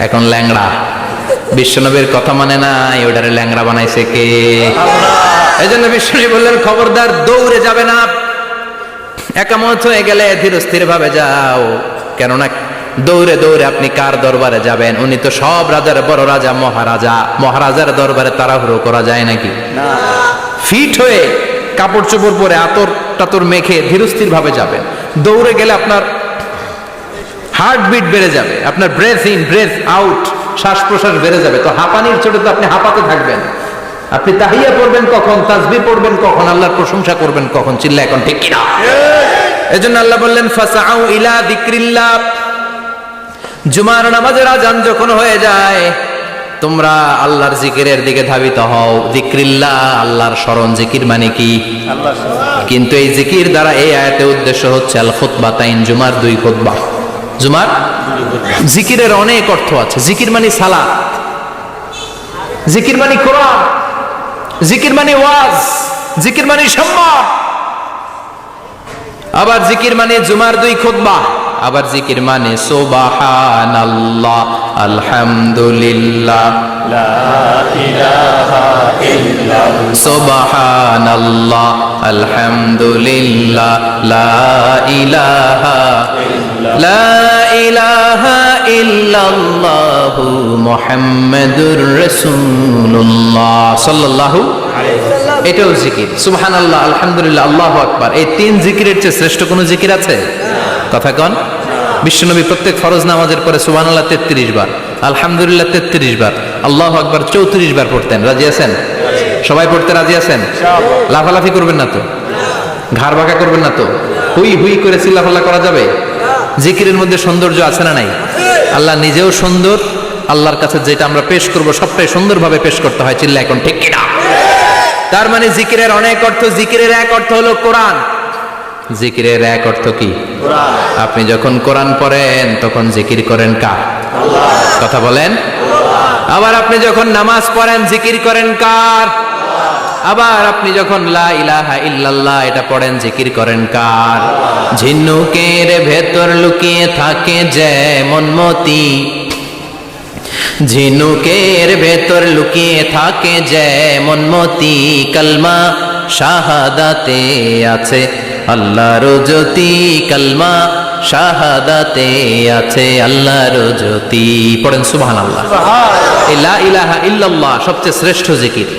এখন ল্যাংড়া। বিশ্বনবীর কথা মানে নাই, ওটারে ল্যাংড়া বানাইছে কে? এই জন্য বিশ্বনবী বললেন খবরদার দৌড়ে যাবে না, একামত হয়ে গেলে ধীর স্থির ভাবে যাও। কেননা দৌড়ে দৌড়ে আপনি কার দরবারে যাবেন? উনি তো সব রাজার বড় রাজা, মহারাজা। মহারাজার দরবারে তাড়াহুড়ো করা যায় নাকি? না। ফিট হয়ে কাপড় চোপড় পরে আতর টাতর মেখে ধীরস্থির ভাবে যাবেন। দৌড়ে গেলে আপনার হার্টবিট বেড়ে যাবে, আপনার ব্রেথ ইন ব্রেথ আউট, শ্বাস প্রশ্বাস বেড়ে যাবে। তো হাঁপানির চোটে তো আপনি হাঁপাতে থাকবেন। আপনি তাহিয়া পড়বেন কখন, তাসবিহ পড়বেন কখন, আল্লাহর প্রশংসা করবেন কখন? চিল্লা এখন ঠিক কিনা? এজন্য আল্লাহ বললেন ফাসআউ ইলা যিকরিল্লাহ, জুমার নামাজের আজান যখন হয়ে যায় তোমরা আল্লাহর জিকিরের দিকে ধাবিত হও। যিকরিল্লাহ, আল্লাহর স্মরণ। জিকির মানে কি? কিন্তু এই জিকির দ্বারা এই আয়াতে উদ্দেশ্য হচ্ছে আল খুতবাতাইন, জুমার 2 খুতবা। জুমার জিকিরের অনেক অর্থ আছে। জিকির মানে সালাত, জিকির মানে কোরআন, জিকির মানে ওয়াজ, জিকির মানে সম্মান। আবার জিকির মানে জুমার 2 খুতবা, আবার জিকির মানে সুবহানাল্লাহ, আলহামদুলিল্লাহ, লা ইলাহা ইল্লাল্লাহ, সুবহানাল্লাহ, আলহামদুলিল্লাহ, লা ইলাহা ইল্লাল্লাহু মুহাম্মাদুর রাসূলুল্লাহ সাল্লাল্লাহু আলাইহি ওয়াসাল্লাম। এটাও জিকির। সুবহানাল্লাহ, আলহামদুলিল্লাহ, আল্লাহু আকবার। এই 3 জিকিরের চেয়ে শ্রেষ্ঠ কোনো জিকির আছে? কথা কন। বিশ্বনবী প্রত্যেক ফরজ নামাজের পরে সুবহানাল্লাহ 33 বার, আলহামদুলিল্লাহ 33 বার, আল্লাহু আকবার 34 বার পড়তেন। রাজি আছেন? সবাই পড়তে রাজি আছেন? লাফালাফি করবেন না তো? ঘাড় বাঁকা করবেন না তো? হুই হুই করে চিল্লাফাল্লা করা যাবে? জিকিরের মধ্যে সৌন্দর্য আছে না নাই? আল্লাহ নিজেও সুন্দর। আল্লাহর কাছে যেটা আমরা পেশ করব সবটাই সুন্দরভাবে পেশ করতে হয়। চিল্লা এখন ঠিক কিনা? তার মানে জিকিরের অনেক অর্থ। জিকিরের এক অর্থ হলো কোরআন। জিকিরের এক অর্থ কি? আপনি যখন কোরআন পড়েন তখন জিকির করেন কার? কথা বলেন। আবার আপনি যখন নামাজ পড়েন জিকির করেন কার? আবার আপনি যখন লা ইলাহা ইল্লাল্লাহ এটা পড়েন জিকির করেন কার? ঝিনুকের ভেতর লুকিয়ে থাকে যেমন মতি, ঝিনুকের ভেতর লুকিয়ে থাকে যেমন মতি, কালমা শাহাদাতে আছে আল্লাহর জ্যোতি, কালমা শাহাদাতে আছে আল্লাহর জ্যোতি। পড়েন সুবহানাল্লাহ। এই লা ইলাহা ইল্লাল্লাহ সবচেয়ে শ্রেষ্ঠ জিকির।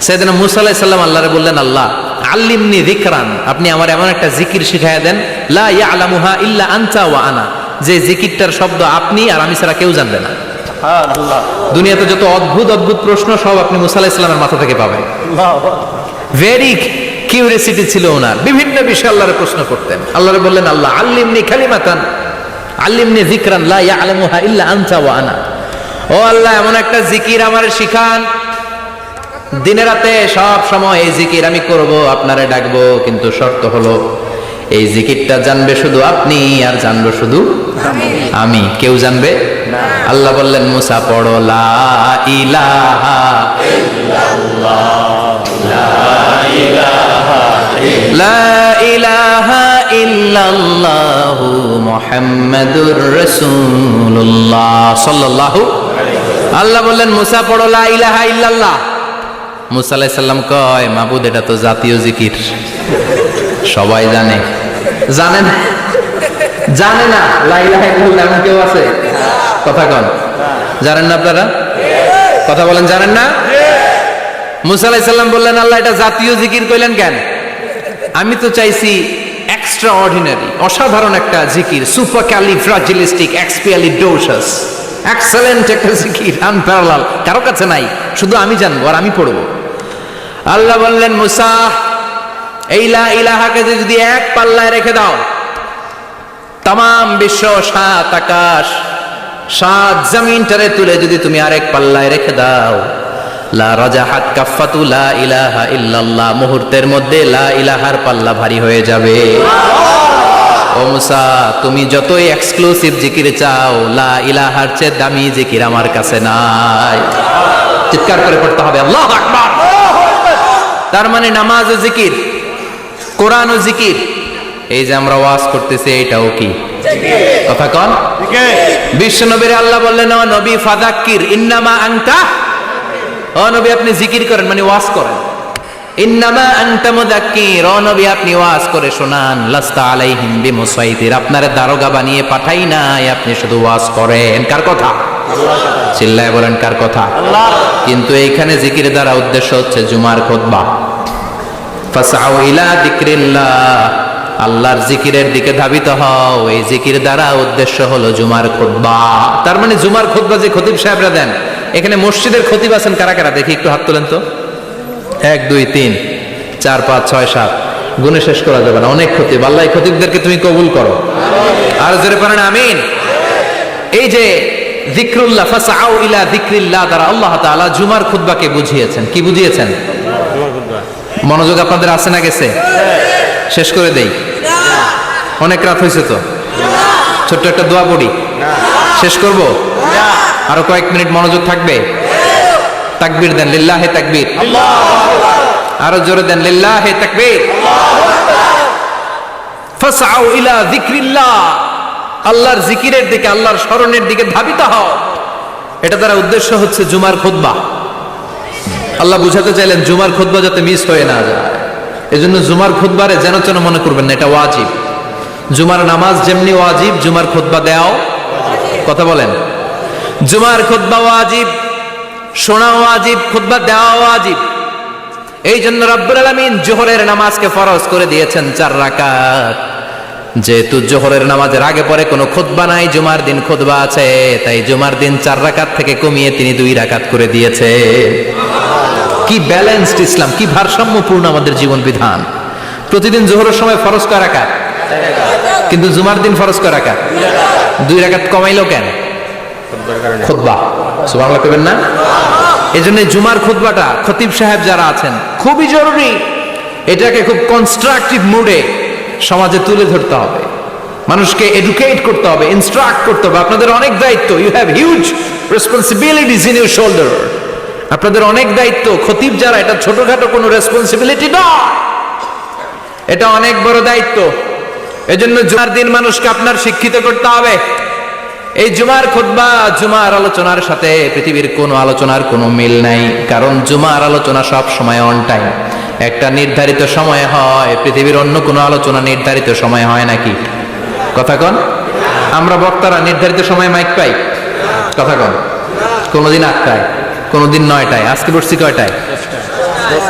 সাইয়েদনা মুসা আলাইহিস সালাম আল্লাহরে বললেন, আল্লাহ আল্লিমনি যিকরান, আপনি আমার এমন একটা জিকির শিখায়া দেন, লা ইয়ালামুহা ইল্লা আনতা ওয়া আনা, যে জিকিরটার শব্দ আপনি আর আমি ছাড়া কেউ জানবে না। সুবহানাল্লাহ। দুনিয়াতে যত অদ্ভুত অদ্ভুত প্রশ্ন সব আপনি মুসা আলাইহিস সালামের মাথা থেকে পাবেন। ভেরি কিউরিয়াসিটি ছিল ওনার, বিভিন্ন বিষয়ে আল্লাহরে প্রশ্ন করতেন। আল্লাহরে বললেন, আল্লাহ আল্লিমনি কালিমাতান, আল্লিমনি যিকরান লা ইয়ালামুহা ইল্লা আনতা ওয়া আনা। ও আল্লাহ এমন একটা জিকির আমারে শিখান, দিনে রাতে সব সময় এই জিকির আমি করব, আপনারে ডাকবো, কিন্তু শর্ত হলো এই জিকিরটা জানবে শুধু আপনি আর জানবো শুধু আমি, কেউ জানবে না। আল্লাহ বললেন, মুসা পড়ো লা ইলাহা ইল্লাল্লাহ, লা ইলাহা ইল্লাল্লাহু মুহাম্মাদুর রাসূলুল্লাহ সাল্লাল্লাহু আলাইহি ওয়াসাল্লাম। আল্লাহ বললেন, মুসা পড়ো লা ইলাহা ইল্লাল্লাহ। মুসা আলাইহিস সালাম কয়, মাবুদ এটা তো জাতীয় জিকির, সবাই জানে। জানে না? জানে না লা ইলাহা ইল্লাল্লাহ এমন কেউ আছে? কথা কন। জানেন না আপনারা? কথা বলেন, জানেন না? মুসা আলাইহিস সালাম বললেন, আল্লাহ এটা জাতীয় জিকির কইলেন কেন? আমি তো চাইছি এক্সট্রা অর্ডিনারি, অসাধারণ একটা জিকির, সুপারক্যালিফ্রাজিলিস্টিক এক্সপিয়ালিডোসাস, এক্সেলেন্ট একটা জিকির, আনপ্যারালাল, কারো কাছে নাই, শুধু আমি জানবো আর আমি পড়বো। আল্লাহ বললেন, মুসা এই লা ইলাহাকে যদি এক পাল্লায় রেখে দাও, তামাম বিশ্ব, 7 আকাশ 7 জমিনটারে তুলে যদি তুমি আরেক পাল্লায় রেখে দাও, লা রাজাহাত কাফাতু লা ইলাহা ইল্লাল্লাহ, মুহূর্তের মধ্যে লা ইলাহার পাল্লা ভারী হয়ে যাবে। ও মুসা, তুমি যতই এক্সক্লুসিভ জিকির চাও, লা ইলাহার চেয়ে দামি জিকির আমার কাছে নাই। চিৎকার করে পড়তে হবে আল্লাহু আকবার। তার মানে নামাজ ও জিকির, কোরআন ও জিকির, এই যে আমরা ওয়াজ করতেছি এটাও কি কথা কন? বিশ্ব নবীর আল্লাহ বললেন, ও নবী ফাযাক্কির ইন্নামা আনতা, ও নবী আপনি জিকির করেন মানে ওয়াজ করেন। ইন্নামা আনতা মুযাক্কির, ও নবী আপনি ওয়াজ করে শোনান। লাস্তা আলাইহিম বিমুসাইতির, আপনারে দারোগা বানিয়ে পাঠাই নাই, আপনি শুধু ওয়াজ করেন। কার কথা? চিল্লায় বলেন কার কথা? কিন্তু এইখানে জিকির দ্বারা উদ্দেশ্য হচ্ছে জুমার খুতবা। ফাসআউ ইলা যিকরিল্লাহ, আল্লাহর জিকিরের দিকে ধাবিত হও। এই জিকির দ্বারা উদ্দেশ্য হলো জুমার খুতবা। তার মানে জুমার খুতবা যে খতিব সাহেবরা দেন, এখানে মসজিদের খতিব আছেন কারা কারা দেখি একটু হাত তোলেন তো। 1 2 3 4 5 6 7 গুণে শেষ করা যাবে না, অনেক খতিব। আল্লাহ এই খতিবদেরকে তুমি কবুল করো। আর জোরে পড়েন আমিন। এই যে যিকরুল্লাহ, ফাসআউ ইলা যিকরিল্লাহ দ্বারা আল্লাহ তাআলা জুমার খুতবাকে বুঝিয়েছেন। কি বুঝিয়েছেন? মনোযোগ আপনাদের আছে না গেছে? শেষ করে দেই, অনেক রাত হয়েছে তো। ছোট্ট একটা দোয়া পড়ি। শেষ করব? আরো কয়েক মিনিট মনোযোগ থাকবে? তাকবীর দেন, লিল্লাহে তাকবীর। আরো জোরে দেন, লিল্লাহে তাকবীর। ফাসআউ ইলা যিকরিল্লাহ, আল্লাহর জিকিরের দিকে, আল্লাহর স্মরণের দিকে ধাবিত হও। এটা দ্বারা উদ্দেশ্য হচ্ছে জুমার খুতবা। আল্লাহ বুঝাতে চাইলেন জুমার খুতবা যাতে মিস হয়ে না যায়, এজন্য জুমার খুতবারে যেন তেন মনে করবেন না, এটা ওয়াজিব। জুমার নামাজ যেমনি ওয়াজিব, জুমার খুতবা দেওয়াও, কথা বলেন, জুমার খুতবা ওয়াজিব, শোনা ওয়াজিব, খুতবা দেওয়া ওয়াজিব। এই জন্য রব্বুল আলামিন জোহরের নামাজকে ফরজ করে দিয়েছেন 4 রাকাত। যেহেতু জোহরের নামাজের আগে পরে কোনো খুতবা নাই, জুমার দিন খুতবা আছে, তাই জুমার দিন 4 রাকাত থেকে কমিয়ে তিনি 2 রাকাত করে দিয়েছে। কি ব্যালেন্সড ইসলাম, কি ভারসাম্যপূর্ণ আমাদের জীবন বিধান। প্রতিদিন জোহরের সময় ফরজ কয় রাকাত, কিন্তু জুমার দিন ফরজ কয় রাকাত? 2 রাকাত কমাইলো কেন? খুতবা। সুবহানাল্লাহ কইবেন না? এজন্য জুমার খুতবাটা খতিব সাহেব যারা আছেন খুবই জরুরি। এটাকে খুব কনস্ট্রাকটিভ মুডে সমাজে তুলে ধরতে হবে, মানুষকে এডুকেট করতে হবে, ইনস্ট্রাক্ট করতে হবে। আপনাদের অনেক দায়িত্ব, you have huge responsibilities in your shoulder. আপনাদের অনেক দায়িত্ব। খতিব যারা, এটা ছোটখাটো কোনো রেসপন্সিবিলিটি নয়, এটা অনেক বড় দায়িত্ব। এজন্য জুমার দিন মানুষকে আপনার শিক্ষিত করতে হবে। এই জুমার খুতবা, জুমার আলোচনার সাথে পৃথিবীর কোনো আলোচনার কোনো মিল নাই, কারণ জুমার আলোচনা সব সময় অন টাইম, একটা নির্ধারিত সময় হয়। পৃথিবীর অন্য কোনো আলোচনা নির্ধারিত সময় হয় নাকি? কথা কন। আমরা বক্তারা নির্ধারিত সময় মাইক পাই? কথা কন। কোনোদিন 8টায়, কোনোদিন 9টায়, আজকে বসছি কয়টায়?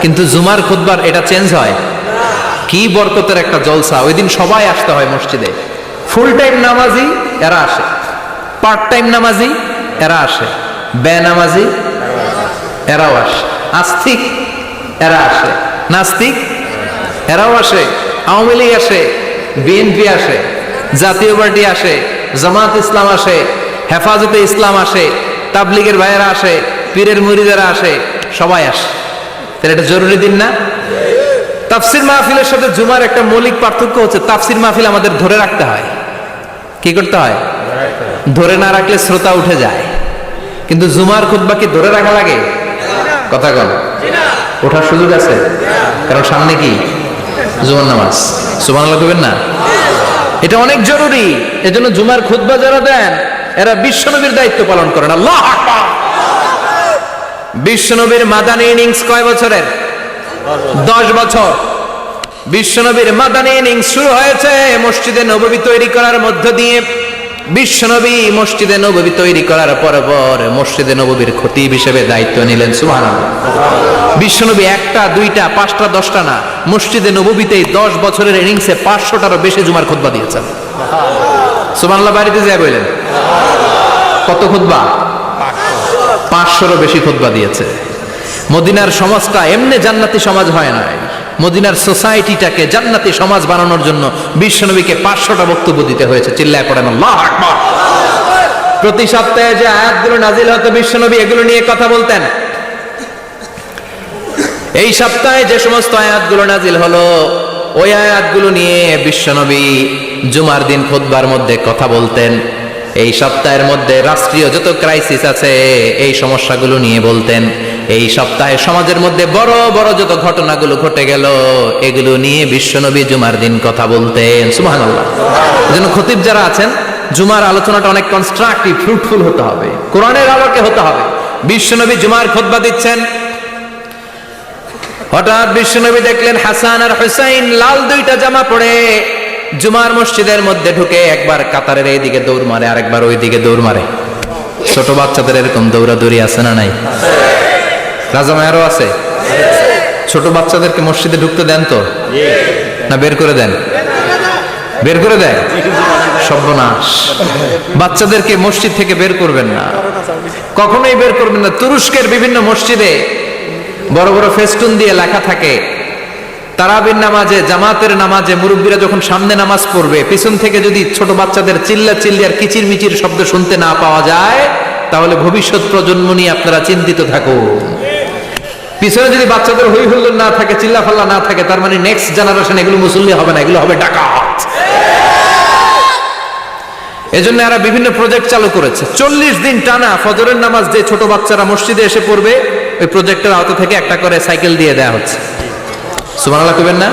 কিন্তু জুমার খুতবার এটা চেঞ্জ হয়। কি বরকতের একটা জলসা! ওই দিন সবাই আসতে হয় মসজিদে। ফুল টাইম নামাজি এরা আসে, পার্ট টাইম নামাজি এরা আসে, বেনামাজি এরাও আসে, আস্তিক এরা আসে, নাস্তিক এরাও আসে, আওয়ামী লীগ আসে, বিএনপি আসে, জাতীয় পার্টি আসে, জামাত ইসলাম আসে, হেফাজতে ইসলাম আসে, তাবলিগের ভাইয়েরা আসে, পীরের মুরিদেরা আসে, সবাই আসে। তাহলে এটা জরুরি দিন না? তাফসির মাহফিলের সাথে জুমার একটা মৌলিক পার্থক্য হচ্ছে, তাফসির মাহফিল আমাদের ধরে রাখতে হয়। কি করতে হয়? ধরে না রাখলে শ্রোতা উঠে যায়। কিন্তু জুমার খুতবা কি ধরে রাখা লাগে? কথা কন। ওঠার সুযোগ আছে, কারণ সামনে কি জুমার নামাজ। সুবহানাল্লাহ কইবেন না? এটা অনেক জরুরি। এজন্য জুমার খুতবা যারা দেন এরা বিশ্বনবীর দায়িত্ব পালন করেন। আল্লাহু আকবার। বিশ্বনবীর মাদানী ইনিংস কয় বছরের? 10 বছর। বিশ্বনবীর মাদানী ইনিংস শুরু হয়েছে মসজিদে নববী তৈরি করার মধ্য দিয়ে। বিশ্বনবী মসজিদে নববী তৈরি করার পর মসজিদে নববীর খতিব হিসেবে দায়িত্ব নিলেন। সুবহানাল্লাহ। বিশ্বনবী 1টা 2টা 5টা 10টা না, মসজিদে নববীতেই 10 বছরের ইনিংসে 500টারও বেশি জুমার খুতবা দিয়েছেন। সুবহানাল্লাহ। বাড়িতে যায় বললেন কত খুতবা? 500রও বেশি খুতবা দিয়েছে। মদিনার সমাজটা এমনি জান্নাতি সমাজ হয় নাই। মদিনার সোসাইটিটাকে জান্নাতি সমাজ বানানোর জন্য বিশ্বনবীকে 500টা বক্তব্য দিতে হয়েছে। চিল্লায় পড়েন আল্লাহু আকবার। প্রতি সপ্তাহে যে আয়াতগুলো নাজিল হতো বিশ্বনবী এগুলো নিয়ে কথা বলতেন। এই সপ্তাহে যে সমস্ত আয়াতগুলো নাজিল হলো ওই আয়াতগুলো নিয়ে বিশ্বনবী জুমার দিন খুতবার মধ্যে কথা বলতেন। এই সপ্তাহের মধ্যে রাষ্ট্রীয় যত ক্রাইসিস আছে এই সমস্যাগুলো নিয়ে বলতেন। এই সপ্তাহে সমাজের মধ্যে বড় বড় যত ঘটনাগুলো ঘটে গেল এগুলো নিয়ে বিশ্বনবী জুমার দিন কথা বলতেন। সুবহানাল্লাহ। এজন্য খতিব যারা আছেন জুমার আলোচনাটা অনেক কনস্ট্রাকটিভ, ফ্রুটফুল হতে হবে, কোরআনের আলোকে হতে হবে। বিশ্বনবী জুমার খুতবা দিচ্ছেন, হঠাৎ বিশ্বনবী দেখলেন হাসান আর হুসাইন লাল 2টা জামা পরে জুমার মসজিদের মধ্যে ঢুকে একবার কাতারের এইদিকে দৌড় মারে, আরেকবার ওইদিকে দৌড় মারে। ছোট বাচ্চাদের এরকম দৌড়াদৌড়ি আছে না নাই? রাজা মায়েরও আছে। ছোট বাচ্চাদেরকে মসজিদে ঢুকতে দেন তো না বের করে দেন? বের করে দেয়। সর্বনাশ। বাচ্চাদেরকে মসজিদ থেকে বের করবেন না, কখনোই বের করবেন না। তুরস্কের বিভিন্ন মসজিদে বড় বড় ফেস্টুন দিয়ে লেখা থাকে তারাবির নামাজে, জামাতের নামাজে মুরব্বীরা যখন সামনে নামাজ পড়বে পিছন থেকে যদি ছোট বাচ্চাদের চিল্লা চিল্লি আর কিচির মিচির শব্দ শুনতে না পাওয়া যায় তাহলে ভবিষ্যৎ প্রজন্ম নিয়ে আপনারা চিন্তিত থাকুন। পিছনে যদি বাচ্চাদের হই হুল্লোড় না থাকে, চিল্লা ফাল্লা না থাকে, তার মানে নেক্সট জেনারেশন এগুলো মুসল্লি হবে না, এগুলো হবে ডাকাত। এজন্য এরা বিভিন্ন প্রজেক্ট চালু করেছে। 40 দিন টানা ফজরের নামাজ যে ছোট বাচ্চারা মসজিদে এসে পড়বে, ওই প্রজেক্টের আওতা থেকে একটা করে সাইকেল দিয়ে দেওয়া হচ্ছে। সুবহানাল্লাহ কইবেন না?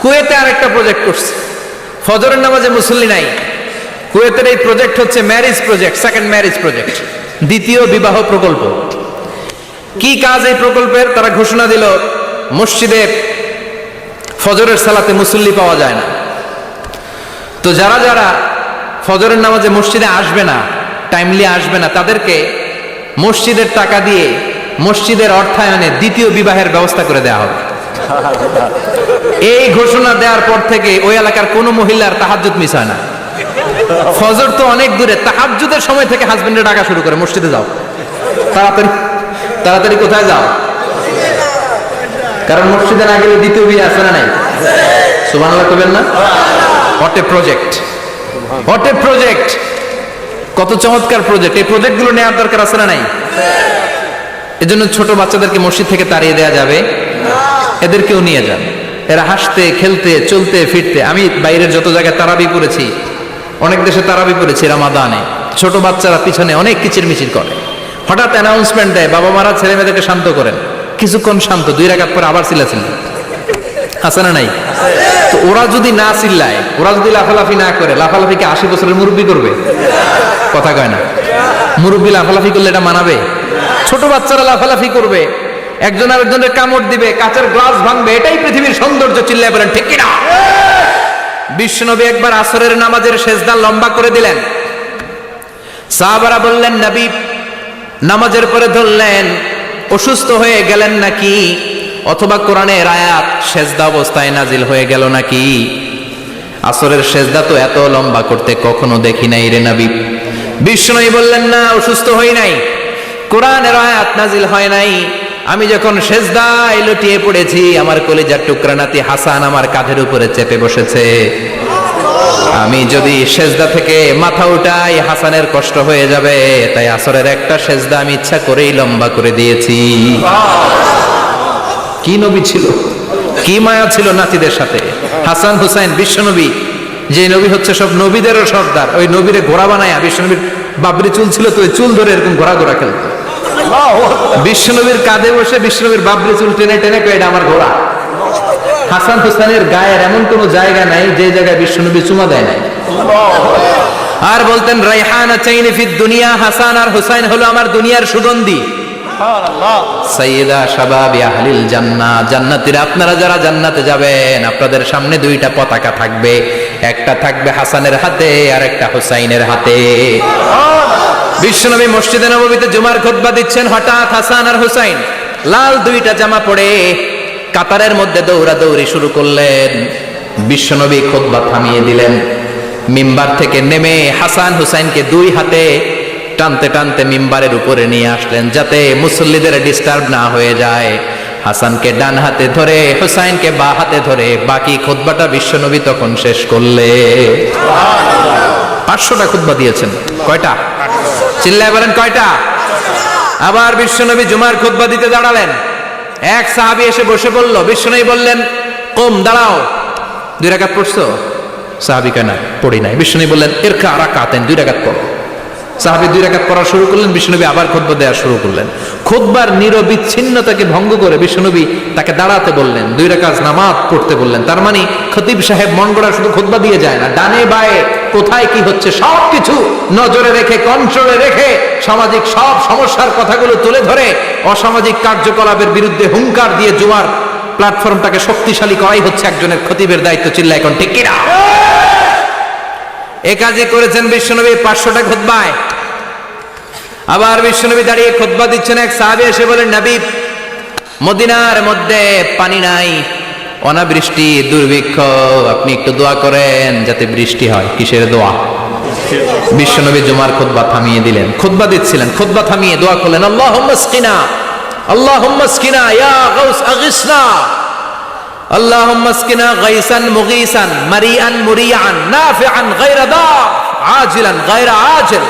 কুয়েতে আরেকটা প্রজেক্ট করছে, ফজরের নামাজে মুসল্লি নাই। কুয়েতের এই প্রজেক্ট হচ্ছে marriage project, second marriage project, দ্বিতীয় বিবাহ প্রকল্প। কি কাজ এই প্রকল্পের? তারা ঘোষণা দিল মসজিদে ফজরের সালাতে মুসল্লি পাওয়া যায় না, তো যারা যারা ফজরের নামাজে মসজিদে আসবে না, টাইমলি আসবে না, তাদেরকে মসজিদের টাকা দিয়ে মসজিদের অর্থায়নে দ্বিতীয় বিবাহের ব্যবস্থা করে দেওয়া হবে। এই ঘোষণা দেওয়ার পর থেকে ওই এলাকার কোনো মহিলার তাহাজ্জুদ মিস হয় না। ফজর তো অনেক দূরে, তাহাজ্জুদের সময় থেকে হাজবেন্ডের ডাকা শুরু করে, মসজিদে যাও, তাড়াতাড়ি তাড়াতাড়ি কোথায় যাও, কারণ মসজিদে না গেলে দ্বিতীয় বিয়ে আছে না নাই? সুবহানাল্লাহ কইবেন না? What a project, what a project, কত চমৎকার প্রজেক্ট। এই প্রজেক্টগুলো নেওয়ার দরকার আছে না নাই? এজন্য ছোট বাচ্চাদেরকে মসজিদ থেকে তাড়িয়ে দেওয়া যাবে, এদেরকেও নিয়ে যান। এরা হাসতে খেলতে চলতে ফিরতে, আমি বাইরের যত জায়গায় তারাবি পড়েছি, অনেক দেশে তারাবি পড়েছি রামাদানে, ছোট বাচ্চারা পিছনে অনেক কিচিরমিচির করে, হঠাৎ অ্যানাউন্সমেন্ট দেয় বাবা মারা ছেলে মেয়েদেরকে শান্ত করেন, কিছুক্ষণ শান্ত, 2 রাকাত পরে আবার চিল্লাচিল্লি, আছে না নাই? তো ওরা যদি না চিল্লায়, ওরা যদি লাফালাফি না করে, লাফালাফি কি 80 বছরের মুরব্বী করবে? কথা কয় না। মুরব্বী লাফালাফি করলে এটা মানাবে? ছোট বাচ্চারা লাফালাফি করবে, একজন আরেকজনের কামড় দিবে, কাঁচের গ্লাস ভাঙবে, এটাই পৃথিবীর সৌন্দর্য। চিল্লায় বলেন ঠিক কিনা? বিশ্বনবী একবার আসরের নামাজের সেজদা লম্বা করে দিলেন, সাহাবারা বললেন নবী নামাজের পরে ধরলেন, অসুস্থ হয়ে গেলেন নাকি, অথবা কোরআনের আয়াত সেজদা অবস্থায় নাজিল হয়ে গেল নাকি? আসরের সেজদা তো এত লম্বা করতে কখনো দেখি নাই রে নবী। বিশ্বনবী বললেন না, অসুস্থ হই নাই, কোরআনের আয়াত নাজিল হয় নাই, আমি যখন সেজদায় লুটিয়ে পড়েছি, আমার কলিজার টুকরা নাতি হাসান আমার কাঁধের উপরে চেপে বসেছে, আমি যদি সেজদা থেকে মাথা উঠাই হাসানের কষ্ট হয়ে যাবে, তাই আসরের একটা সেজদা আমি ইচ্ছা করেই লম্বা করে দিয়েছি। কি নবী ছিল, কি মায়া ছিল নাতিদের সাথে। হাসান হুসাইন বিশ্বনবী, যে নবী হচ্ছে সব নবীদেরও সর্দার, ওই নবীরে ঘোড়া বানায়া, বিশ্বনবীর বাবরি চুল ছিল তো ওই চুল ধরে এরকম ঘোড়া ঘোড়া খেলত, বিশ্বনবীর কাঁধে বসে বিশ্বনবীর বাবরি চুল টেনে টেনে কয়ে এটা আমার ঘোড়া। হাসান হুসাইনের গায়ের এমন কোন জায়গা নাই যে জায়গায় বিশ্বনবী চুমা দেয় নাই। আর বলতেন রাইহানা চাইনি ফিদ দুনিয়া, হাসান আর হুসাইন হলো আমার দুনিয়ার সুগন্ধি। সাইয়্যিদা শাবাবি আহলিল জান্নাহ, জান্নাতীরা আপনারা যারা জান্নাতে যাবেন, আপনাদের সামনে 2টা পতাকা থাকবে, একটা থাকবে হাসানের হাতে আর একটা হুসাইনের হাতে। বিশ্বনবী মসজিদে নববীতে জুমার খুতবা দিচ্ছেন, হঠাৎ হাসান আর হুসাইন লাল 2টা জামা পরে কাতারের মধ্যে দৌড়াদৌড়ি শুরু করলেন। বিশ্বনবী খুতবা থামিয়ে দিলেন, মিম্বার থেকে নেমে হাসান হুসাইনকে 2 হাতে টানতে টানতে মিম্বারের উপরে নিয়ে আসলেন, যাতে মুসল্লিদের ডিস্টার্ব না হয়ে যায়। হাসানকে ডান হাতে ধরে, হুসাইনকে বাঁ হাতে ধরে বাকি খুতবাটা বিশ্বনবী তখন শেষ করলে। 500টা খুতবা দিয়েছেন। কয়টা? চিল্লায় বলেন কয়টা? আবার বিশ্বনবী জুমার খুতবা দিতে দাঁড়ালেন, এক সাহাবী এসে বসে পড়ল, বিশ্বনবী বললেন কম, দাঁড়াও, 2 রাকাত পড়ছো? সাহাবী কয় না, পড়ি নাই। বিশ্বনবী বললেন ইরকা রাকাতাইন, 2 রাকাত পড়ো। সাহাবী 2 রাকাত পড়া শুরু করলেন, বিশ্বনবী আবার খুতবা দেওয়া শুরু করলেন। খুতবার নিরবিচ্ছিন্নতাকে ভঙ্গ করে বিশ্বনবী তাকে দাঁড়াতে বললেন, 2 রাকাত নামাজ পড়তে বললেন। তার মানে খতিব সাহেব মন গড়া শুধু খুতবা দিয়ে যায় না, ডানে বায়ে কোথায় কি হচ্ছে সবকিছু নজরে রেখে, কন্ট্রোলে রেখে, সামাজিক সব সমস্যার কথাগুলো তুলে ধরে অসামাজিক কার্যকলাপের বিরুদ্ধে হুঙ্কার দিয়ে জুমার প্ল্যাটফর্মটাকে শক্তিশালী করাই হচ্ছে একজনের খতিবের দায়িত্ব। চিল্লা এখন ঠিক কিনা? এ কাজে করেছেন বিশ্বনবী 500টা খুতবায়। আবার বিশ্বনবী দাঁড়িয়ে খুতবা দিচ্ছেন, এক সাহাবী এসে বলেন নবী মদিনার মধ্যে পানি নাই, অনাবৃষ্টি, দুর্ভিক্ষ, আপনি একটু দোয়া করেন যাতে বৃষ্টি হয়। কিসের দোয়া? বিশ্বনবী জুমার খুতবা থামিয়ে দিলেন, খুতবা দিচ্ছিলেন, খুতবা থামিয়ে দোয়া করলেন, আল্লাহুম্মা আসকিনা, আল্লাহুম্মা আসকিনা ইয়া গাউস আগিসনা, আল্লাহুম্মা আসকিনা গাইসান মুগীসান মারিআন মুরিআন নাফিআন গায়রা দার আজিলান গায়রা আজিল।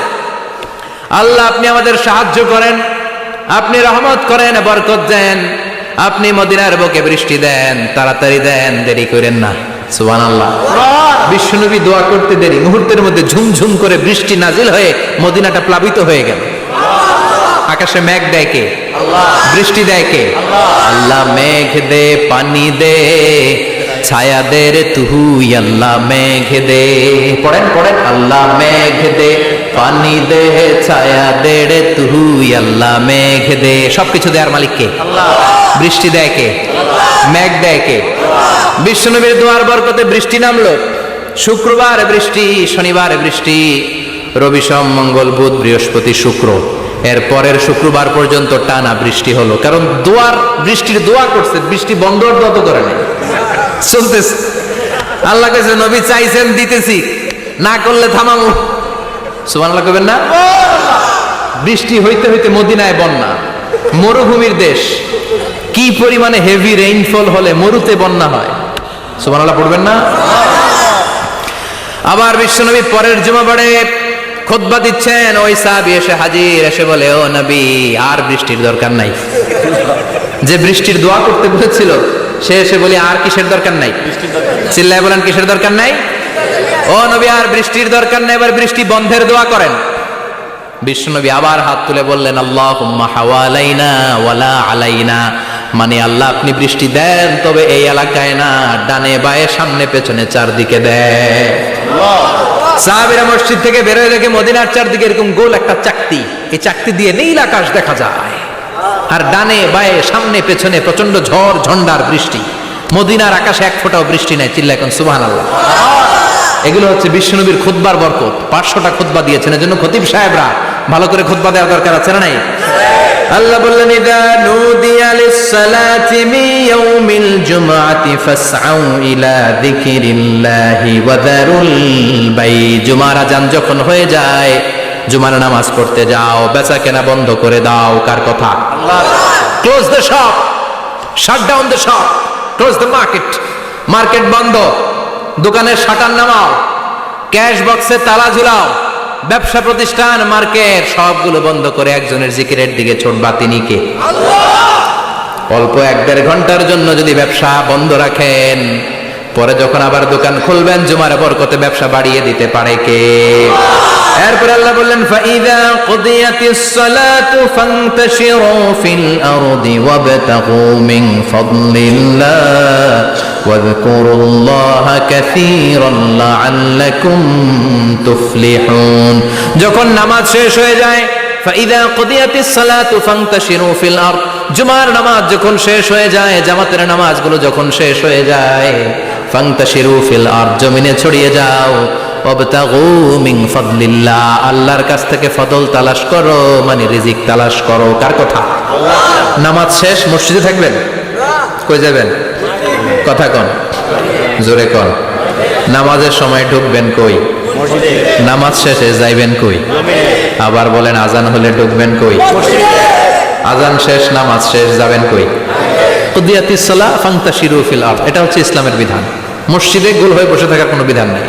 আল্লাহ আপনি আমাদের সাহায্য করেন, আপনি রহমত করেন, বরকত দেন, আপনি মদিনার বুকে বৃষ্টি দেন, তাড়াতাড়ি দেন, দেরি করেন না। সুবহানাল্লাহ। বিশ্বনবী দোয়া করতে দেরি, মুহূর্তের মধ্যে ঝুমঝুম করে বৃষ্টি নাজিল হয়ে মদিনাটা প্লাবিত হয়ে গেল। আকাশে মেঘ দেয় কে? বৃষ্টি দেয় কে? আল্লাহ মেঘ দে পানি দে ছায়া দে রে তুই আল্লাহ মেঘ দে। পড়েন পড়েন, আল্লাহ মেঘ দে পানি দে ছায়া দে রে তুই আল্লাহ মেঘ দে। সবকিছু দেয়ার মালিক কে? বৃষ্টি দেয় কে? মেঘ দেয় কে? বিশ্বনবীর দোয়ার বরকতে বৃষ্টি নামলো। শুক্রবার বৃষ্টি, শনিবার বৃষ্টি, রবি সোম মঙ্গল বুধ বৃহস্পতি শুক্র, এর পরের শুক্রবার পর্যন্ত টানা বৃষ্টি হলো। কারণ বৃষ্টির দোয়া করছে, বৃষ্টি বন্ধ তো করে নাই, চলতেছে। আল্লাহ কাছে নবী চাইছেন দিতেছি, না করলে থামাবো। সুবহানাল্লাহ কইবেন না? বৃষ্টি হইতে হইতে মদিনায় বন্যা, মরুভূমির দেশ, কি পরিমাণে হেভি রেইনফল হলে মরুতে বন্যা হয়। সুবহানাল্লাহ পড়বেন না? আবার বিশ্বনবী পরের জুমাবারে খুতবা দিচ্ছেন, ওই সাহাবী এসে হাজির, এসে বলে, ও নবী আর বৃষ্টির দরকার নাই। যে বৃষ্টির দোয়া করতে বলেছিল সে এসে বলি আর কিসের দরকার নাই? চিল্লায় বলেন কিসের দরকার নাই? ও নবী আর বৃষ্টির দরকার নাই, এবার বৃষ্টি বন্ধের দোয়া করেন। বিশ্বনবী আবার হাত তুলে বললেন, আল্লাহুম্মা হাওয়ালাইনা ওয়ালা আলাইনা, মানে আল্লাহ আপনি বৃষ্টি দেন তবে এই এলাকায় না, ডানে বায়ে সামনে পেছনে চারদিকে দেন। সাহাবীরা মসজিদ থেকে বের হয়ে দেখে মদিনার চারদিকে এরকম গোল একটা চাকতি, এই চাকতি দিয়ে নীল আকাশ দেখা যায়, আর ডানে বায়ে সামনে পেছনে প্রচন্ড ঝড় ঝন্ডার বৃষ্টি। মদিনার আকাশে এক ফোঁটাও বৃষ্টি নাই। চিল্লা এখন সুবহানাল্লাহ। এগুলো হচ্ছে বিশ্বনবীর খুতবার বরকত। 500টা খুতবা দিয়েছেন, এজন্য খতিব সাহেবরা ভালো করে খুতবা দেওয়ার দরকার আছে না নাই? আল্লাহ বললেন, ইযা নুদিয়া লিস-সালাতি মিন ইয়াউমিল জুমআতি ফাসআউ ইলা যিকরিল্লাহি ওয়া যারুল বাই। জুমার আযান যখন হয়ে যায়, জুমার নামাজ পড়তে যাও, বেচা কেনা বন্ধ করে দাও। কার কথা? আল্লাহ। Close the shop, shut down the shop, close the market. Market বন্ধ, দোকানের শাটার নামাও, ক্যাশ বক্সে তালা ঝুলাও, ব্যবসা প্রতিষ্ঠান মার্কেট সবগুলো বন্ধ করে একজনের জিকিরের দিকে ছুটবা। তিনি কে? আল্লাহ। অল্প 1-1.5 ঘন্টার জন্য যদি ব্যবসা বন্ধ রাখেন, পরে যখন আবার দোকান খুলবেন জুমার বরকতে ব্যবসা বাড়িয়ে দিতে পারে কে? এরপর আল্লাহ বললেন, ফাইযা কুদিয়াতিস সালাতু ফান্তাশিরু ফিল আরদি ওয়াবতাগু মিন ফাদলিল্লাহ ওয়াযকুরুল্লাহা কাসীরান লাআল্লাকুম তুফলিহুন। যখন নামাজ শেষ হয়ে যায়, ফাইযা কুদিয়াতিস সালাতু ফান্তাশিরু ফিল আরদ, জুমার নামাজ যখন শেষ হয়ে যায়, জামাতের নামাজগুলো যখন শেষ হয়ে যায়, ফান্তাশিরু ফিল আরদ, জমিনে ছড়িয়ে যাও, ওয়াবতাগু মিন ফাদলিল্লাহ, আল্লাহর কাছ থেকে ফজল তালাশ করো, মানে রিজিক তালাশ করো। কার কথা? আল্লাহ। নামাজ শেষ মসজিদে থাকবেন? কই যাবেন? কথা কন, জোরে কন। নামাজের সময় ঢুকবেন কই? মসজিদে। নামাজ শেষে যাইবেন কই? আবার বলেন, আজান হলে ঢুকবেন কই? মসজিদে। আজান শেষ, নামাজ শেষ, যাবেন কই? কুদিয়াতিস সালাহ ফান্তাশিরু ফিল আরদ। এটা হচ্ছে ইসলামের বিধান। মসজিদে গোল হয়ে বসে থাকার কোনো বিধান নাই।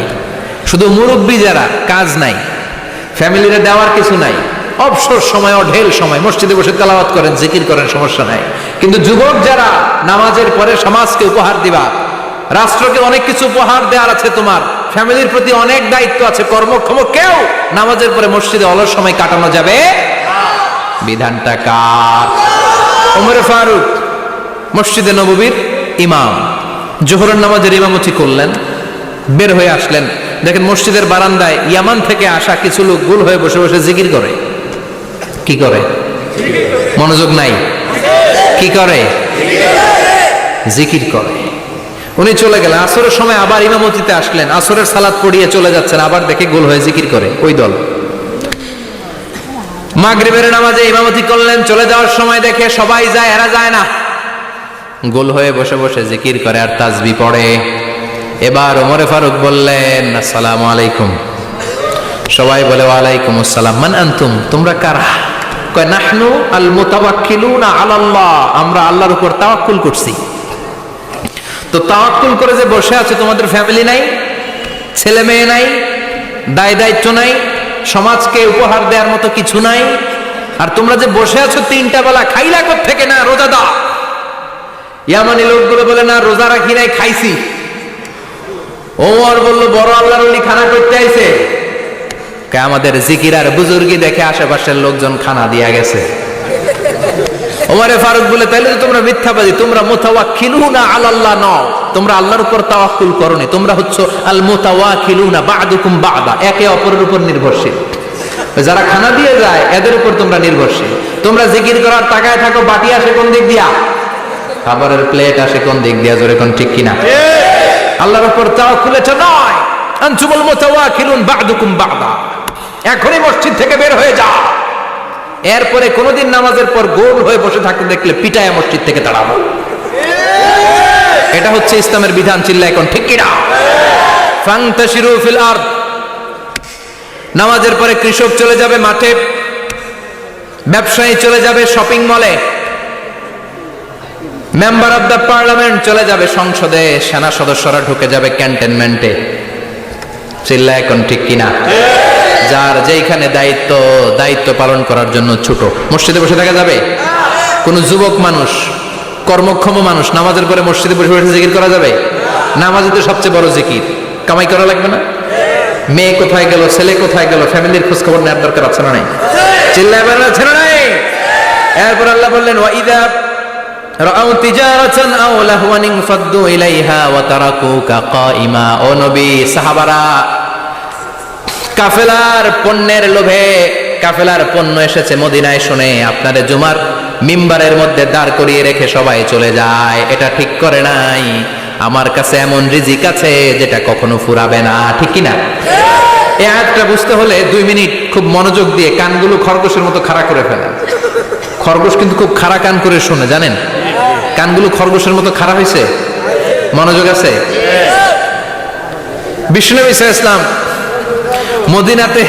শুধু মুরব্বী যারা, কাজ নাই, ফ্যামিলিরে দেওয়ার কিছু নাই, অবসর সময় ঢেল সময় মসজিদে বসে তেলাওয়াত করেন, জিকির করেন, সমস্যা নাই। কিন্তু যুবক যারা, নামাজের পরে সমাজকে উপহার দিবা, রাষ্ট্রকে অনেক কিছু উপহার দেওয়ার আছে, তোমার ফ্যামিলির প্রতি অনেক দায়িত্ব আছে, কর্মক্ষম কেউ নামাজের পরে মসজিদে অলস সময় কাটানো যাবে? বিধানটা কার? ওমর ফারুক মসজিদে নববীর ইমাম, জোহরের নামাজের ইমামতি করলেন, বের হয়ে আসলেন, দেখেন মসজিদের বারান্দায় ইয়ামান থেকে আসা কিছু লোক গোল হয়ে বসে বসে জিকির করে। কি করে? মনোযোগ নাই। কি করে? জিকির করে। উনি চলে গেলেন, আসরের সময় আবার ইমামতিতে আসলেন, আসরের সালাত পড়িয়ে চলে যাচ্ছেন, আবার দেখে গোল হয়ে জিকির করে ওই দল। মাগরিবের নামাজে ইমামতি করলেন, চলে যাওয়ার সময় দেখে সবাই যায়, এরা যায় না, গোল হয়ে বসে বসে জিকির করে আর তাসবিহ পড়ে। এবার ওমর ফারুক বললেন, আসসালামু আলাইকুম। সবাই বলে, ওয়ালাইকুম আসসালাম। মান আনতুম, তোমরা কারা? কয়, নাহনু আল মুতাওয়াক্কিলুনা আলাল্লাহ, আমরা আল্লাহর উপর তাওয়াক্কুল করছি। তো তাওয়াক্কুল করে যে বসে আছে, তোমাদের ফ্যামিলি নাই, ছেলে মেয়ে নাই, দায় দায়িত্ব নাই, সমাজকে উপহার দেওয়ার মতো কিছু নাই, আর তোমরা যে বসে আছো 3টা বেলা, খাইলা কোত্থেকে? না, রোজা দাও। ইয়ামানি লোকগুলো বলে, না রোজা রাখি নাই, খাইছি। ওমর বলল, বড় আল্লাহর ওলি খানা করতে আইছে। আমাদের জিকির আর বুজুর্গি দেখে আশেপাশের লোকজন খানা দিয়া গেছে। ওমরে ফারুক বলে, তাইলে তো তোমরা মিথ্যাবাদী, তোমরা মুতাওয়াক্কিলুনা আলাল্লাহ নও, তোমরা আল্লাহর উপর তাওয়াক্কুল করনি, তোমরা হচ্ছে আল মুতাওয়াক্কিলুনা বা'দুকুম বা'দা, একে অপরের উপর নির্ভরশীল। যারা খানা দিয়ে যায় এদের উপর তোমরা নির্ভরশীল। তোমরা জিকির করার তাকায় থাকো, বাটি আসে কোন দিক দিয়া, খাবারের প্লেট আসে কোন দিক দিয়া, জোরে কোন ঠিক কিনা? আল্লাহর উপর তাওয়াক্কুল এটা নয়। আনতুমুল মুতাওয়াক্কিলুন বা'দুকুম বা'দা, এখনই মসজিদ থেকে বের হয়ে যাও। এরপরে কোনদিন নামাজের পর গোল হয়ে বসে থাকতে দেখলে পিটায়া মসজিদ থেকে তাড়াবো। এটা হচ্ছে ইসলামের বিধান। চিল্লা এখন ঠিক কিনা? ফান্তাশিরু ফিল আরদ, নামাজের পরে কৃষক চলে যাবে মাঠে, ব্যবসায়ী চলে যাবে শপিং মলে, মেম্বার অব দ্য পার্লামেন্ট চলে যাবে সংসদে, সেনা সদস্যরা ঢুকে যাবে ক্যান্টনমেন্টে। চিল্লা এখন ঠিক কিনা? যার যেখানে দায়িত্ব পালন করার জন্য ছোট, মসজিদে বসে থাকা যাবে? কোন যুবক মানুষ, কর্মক্ষম মানুষ নামাজের পরে মসজিদে বসে বসে জিকির করা যাবে? নামাজই তো সবচেয়ে বড় জিকির, কামাই করা লাগবে না? মেয়ে কোথায় গেল, ছেলে কোথায় গেল, ফ্যামিলির খোঁজ খবর নেওয়ার দরকার আছে না নাই? চিল্লায় বেড়া আছে না নাই? এরপর আল্লাহ বললেন, ওয়াইদা রাআউ তিজারাতান আও লাহওয়ান ফাদ্দু ইলাইহা ওয়া তারাকুকা কাইমা। ও নবী, সাহাবারা কাফেলার পণ্যের লোভে, কাফেলার পণ্য এসেছে মদিনায় শুনে আপনাদের জুমার মিম্বারের মধ্যে দাঁড় করিয়ে রেখে সবাই চলে যায়। এটা ঠিক করে নাই। আমার কাছে এমন রিজিক আছে যেটা কখনো ফুরাবে না, ঠিক কিনা? এই আয়াতটা বুঝতে হলে 2 মিনিট খুব মনোযোগ দিয়ে কানগুলো খরগোশের মতো খাড়া করে ফেলেন। খরগোশ কিন্তু খুব খাড়া কান করে শোনে, জানেন? কানগুলো খরগোশের মতো খাড়া হয়েছে। মনোযোগ আছে? বিশ্বনবী সাল্লাল্লাহু আলাইহি ওয়াসাল্লাম মদিনাতে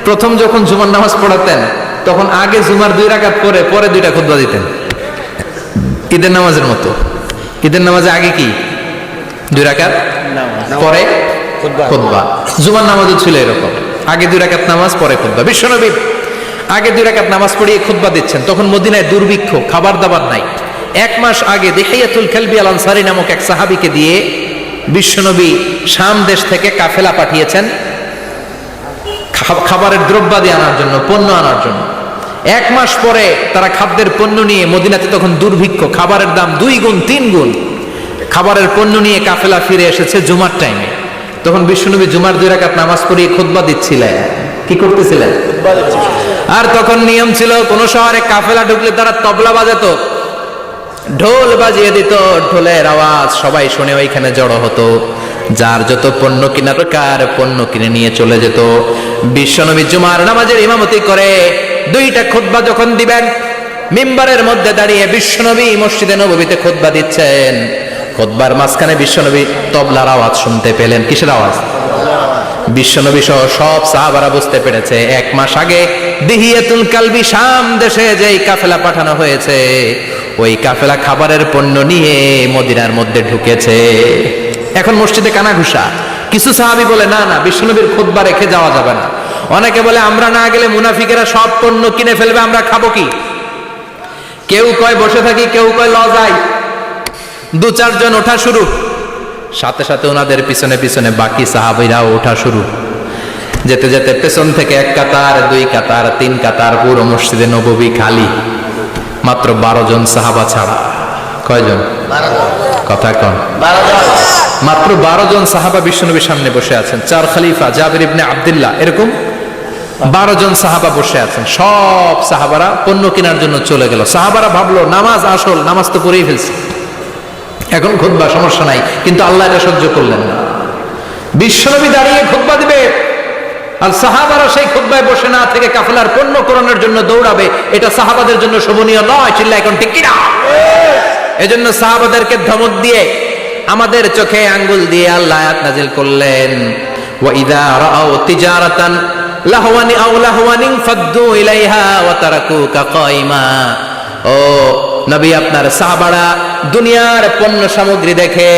প্রথম যখন জুমার নামাজ পড়াতেন, তখন আগে জুমার 2 রাকাত পরে 2টা খুতবা দিতেন, ঈদের নামাজের মতো। ঈদের নামাজে আগে কি 2 রাকাত, পরে খুতবা। জুমার নামাজও ছিল এরকম, আগে 2 রাকাত নামাজ, পরে খুতবা। বিশ্বনবী আগে 2 রাকাত নামাজ পড়িয়ে খুতবা দিচ্ছেন, তখন মদিনায় দুর্ভিক্ষ, খাবার দাবার নাই। 1 মাস আগে দিহিয়াতুল কালবি আল আনসারী নামক এক সাহাবীকে দিয়ে বিশ্বনবী শাম দেশ থেকে কাফেলা পাঠিয়েছেন খাবারের দ্রব্যাদি আনার জন্য, পণ্য আনার জন্য। 1 মাস পরে তারা খাদ্যের পণ্য নিয়ে, মদিনাতে তখন দুর্ভিক্ষ, খাবারের দাম 2 গুণ 3 গুণ, খাবারের পণ্য নিয়ে কাফেলা ফিরে এসেছে জুমার টাইমে। তখন বিশ্বনবী জুমার 2 রাকাত নামাজ পড়িয়ে খুতবা দিচ্ছিলেন। কি করতেছিলেন? আর তখন নিয়ম ছিল, কোন শহরে কাফেলা ঢুকলে তারা তবলা বাজাতো, ঢোল বাজিয়ে দিত, ঢোলের আওয়াজ সবাই শুনে ওইখানে জড়ো হতো। যার যত পণ্য কেনার দরকার পণ্য কিনে নিয়ে চলে যেত। বিশ্বনবী জুমার নামাজের ইমামতি করে 2টা খুতবা যখন দিবেন, মিম্বারের মধ্যে দাঁড়িয়ে বিশ্বনবী মসজিদে নববীতে খুতবা দিচ্ছেন। খুতবার মাঝখানে বিশ্বনবী তবলার আওয়াজ শুনতে পেলেন। কিসের আওয়াজ? বিশ্বনবী সহ সব সাহাবারা বুঝতে পেরেছে 1 মাস আগে দিহিয়াতুল কালবি শাম দেশে যেই কাফেলা পাঠানো হয়েছে, ওই কাফেলা খাবারের পণ্য নিয়ে মদিনার মধ্যে ঢুকেছে। এখন মসজিদে কানাঘুষা। কিছু সাহাবী বলে, না না, বিশ্বনবীর খুতবা রেখে যাওয়া যাবে না। অনেকে বলে, আমরা না গেলে মুনাফিকেরা সব পণ্য কিনে ফেলবে, আমরা খাবো কি? কেউ কয় বসে থাকি, কেউ কয় ল যাই। 2-4 জন ওঠা শুরু, সাথে সাথে ওনাদের পিছনে পিছনে বাকি সাহাবীরাও ওঠা শুরু। যেতে যেতে পেছন থেকে 1 কাতার, 2 কাতার, 3 কাতার, পুরো মসজিদে নববী খালি, মাত্র 12 জন সাহাবা ছাড়া। কয়জন? 12 জন। কথা কন। 12 জন। মাত্র 12 জন সাহাবা বিশ্বনবীর সামনে বসে আছেন। 4 খলিফা, জাবির ইবনে আব্দুল্লাহ, এরকম 12 জন সাহাবা বসে আছেন। সব সাহাবারা পণ্য কেনার জন্য চলে গেল। সাহাবারা ভাবলো নামাজ আসল, নামাজ তো পড়েই ফেলছে, এখন খুতবা সমস্যা নাই। কিন্তু আল্লাহ এটা সহ্য করলেন না। বিশ্বনবী দাঁড়িয়ে খুতবা দিবে, আর সাহাবারা সেই খুতবায় বসে না থেকে কাফেলার পণ্য কোরআনের জন্য দৌড়াবে। এটা সাহাবাদের জন্য শোভনীয় নয়। চিল্লা এখন ঠিক কিনা? এজন্য সাহাবাদেরকে ধমক দিয়ে, আমাদের চোখে আঙ্গুল দিয়ে আল্লাহ আয়াত নাযিল করলেন, ওয়া ইযা রাআউ তিজারাতান লাহওয়ানি আও লাহওয়ানিন ফাদ্দু ইলাইহা ওয়া তারাকুকা কাইমা। ও নবী, আপনার সাহাবারা দুনিয়ার পণ্য সামগ্রী দেখে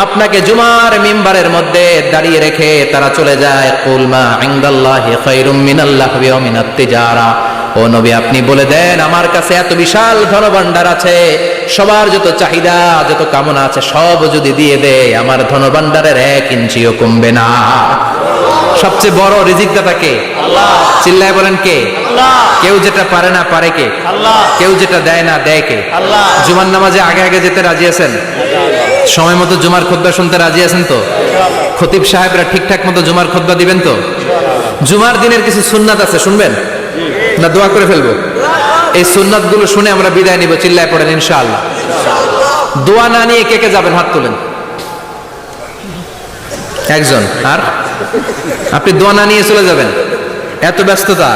আপনাকে জুমার মিম্বারের মধ্যে দাঁড়িয়ে রেখে তারা চলে যায়। কুল মা ইনদাল্লাহি খায়রুম মিনাল লাহবি ওয়া মিনাত তিজারা। ও নবী আপনি বলে দেন আমার কাছে এত বিশাল ধনভাণ্ডার আছে, সবার যত চাহিদা যত কামনা আছে সব যদি দিয়ে দেয় আমার ধনভাণ্ডারের 1 ইঞ্চিও কমবে না। সবচেয়ে বড় রিজিকদাতা কে? আল্লাহ। চিল্লায় বলেন কে? আল্লাহ। কেউ যেটা পারে না পারে কে? আল্লাহ। কেউ যেটা দেয় না দেয় কে? আল্লাহ। জুমার নামাজে আগে আগে যেতে রাজি আছেন? সময় মতো জুমার খুতবা শুনতে রাজি আছেন তো? খতিব সাহেবরা ঠিকঠাক মতো জুমার খুতবা দিবেন তো? জুমার দিনের কিছু সুন্নাত আছে, শুনবেন না দোয়া করে ফেলবো? এই সুন্নাত গুলো শুনে আমরা বিদায় নিব। চিল্লায় পড়েন ইনশাআল্লাহ। দোয়া না নিয়ে কে কে যাবেন হাত তোলেন। একজন। আর আপনি দোয়া না নিয়ে চলে যাবেন? এত ব্যস্ততা।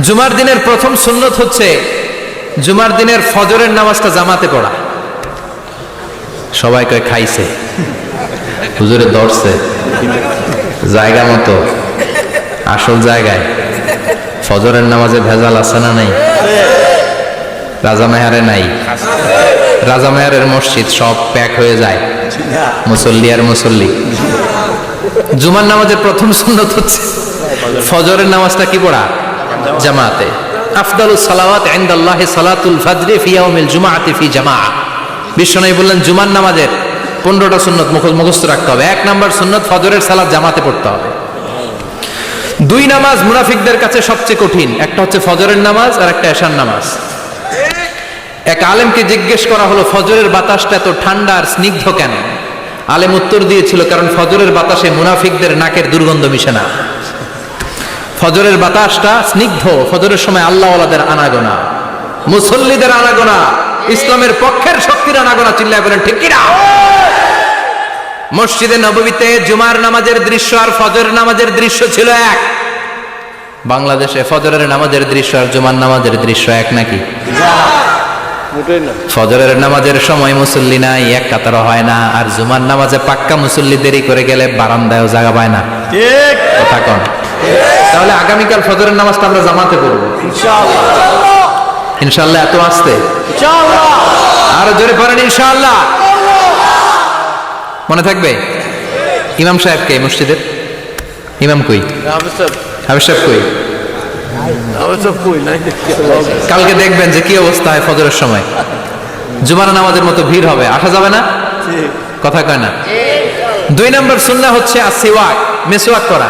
জুমার দিনের প্রথম সুন্নত হচ্ছে জুমার দিনের ফজরের নামাজটা জামাতে পড়া। সবাই কয় খাইছে, হুজুরে ধরছে জায়গা মতো, আসল জায়গায়। ফজরের নামাজে ভেজাল আছে না নাই? রাজা মেহারে নাই, রাজা মেহারের মসজিদ সব প্যাক হয়ে যায়, মুসল্লি আর মুসল্লি। জুমার নামাজের প্রথম সুন্নত হচ্ছে ফজরের নামাজটা কি পড়া? জামাতে। আফদালুস সালাওয়াত ইনদাল্লাহি সালাতুল ফাজরি ফি ইয়াউমিল জুমআতি ফি জামাআ। বিশ্বনবী বললেন জুমার নামাজের 15টা সুন্নত মুখস্থ রাখতে হবে। 1 নাম্বার সুন্নত ফজরের সালাত জামাতে পড়তে হবে। 2 নামাজ মুনাফিকদের কাছে সবচেয়ে কঠিন, একটা হচ্ছে ফজরের নামাজ আর একটা এশার নামাজ। এক আলেমকে জিজ্ঞেস করা হলো ফজরের বাতাসটা এত ঠান্ডা আর স্নিগ্ধ কেন? আলেম উত্তর দিয়েছিল কারণ ফজরের বাতাসে মুনাফিকদের নাকের দুর্গন্ধ মিশে না। ফজরের বাতাসটা স্নিগ্ধ, ফজরের সময় আল্লাহওয়ালাদের আনাগোনা, মুসল্লিদের আনাগোনা, ইসলামের পক্ষের শক্তির আনাগোনা। চিল্লায় বলেন ঠিক কিনা? মসজিদে নববীতে জুমার নামাজের দৃশ্য আর ফজরের নামাজের দৃশ্য ছিল এক। বাংলাদেশে ফজরের নামাজের দৃশ্য আর জুমার নামাজের দৃশ্য এক নাকি? ফজরের নামাজের সময় মুসল্লি নাই, এক কাতারও হয় না, আর জুমার নামাজে পাক্কা মুসল্লি দেরি করে গেলে বারান্দায়ও জায়গা পায় না। ঠিক কথা কন। তাহলে আগামীকাল ফজরের নামাজটা আমরা জামাতে করব ইনশাআল্লাহ। ইনশাআল্লাহ। এত আসতে ইনশাআল্লাহ। আরো জোরে পড়েন ইনশাআল্লাহ। মনে থাকবে? ইমাম সাহেব কে মসজিদের? ইমাম কই? হাফেজ সাহেব কই? কালকে দেখবেন যে কি অবস্থা হয় ফজরের সময়। জুমার নামাজের মতো ভিড় হবে, আসা যাবে না। কথা কয় না। 2 নম্বর সুন্নাহ হচ্ছে আসওয়াক, মেসওয়াক করা।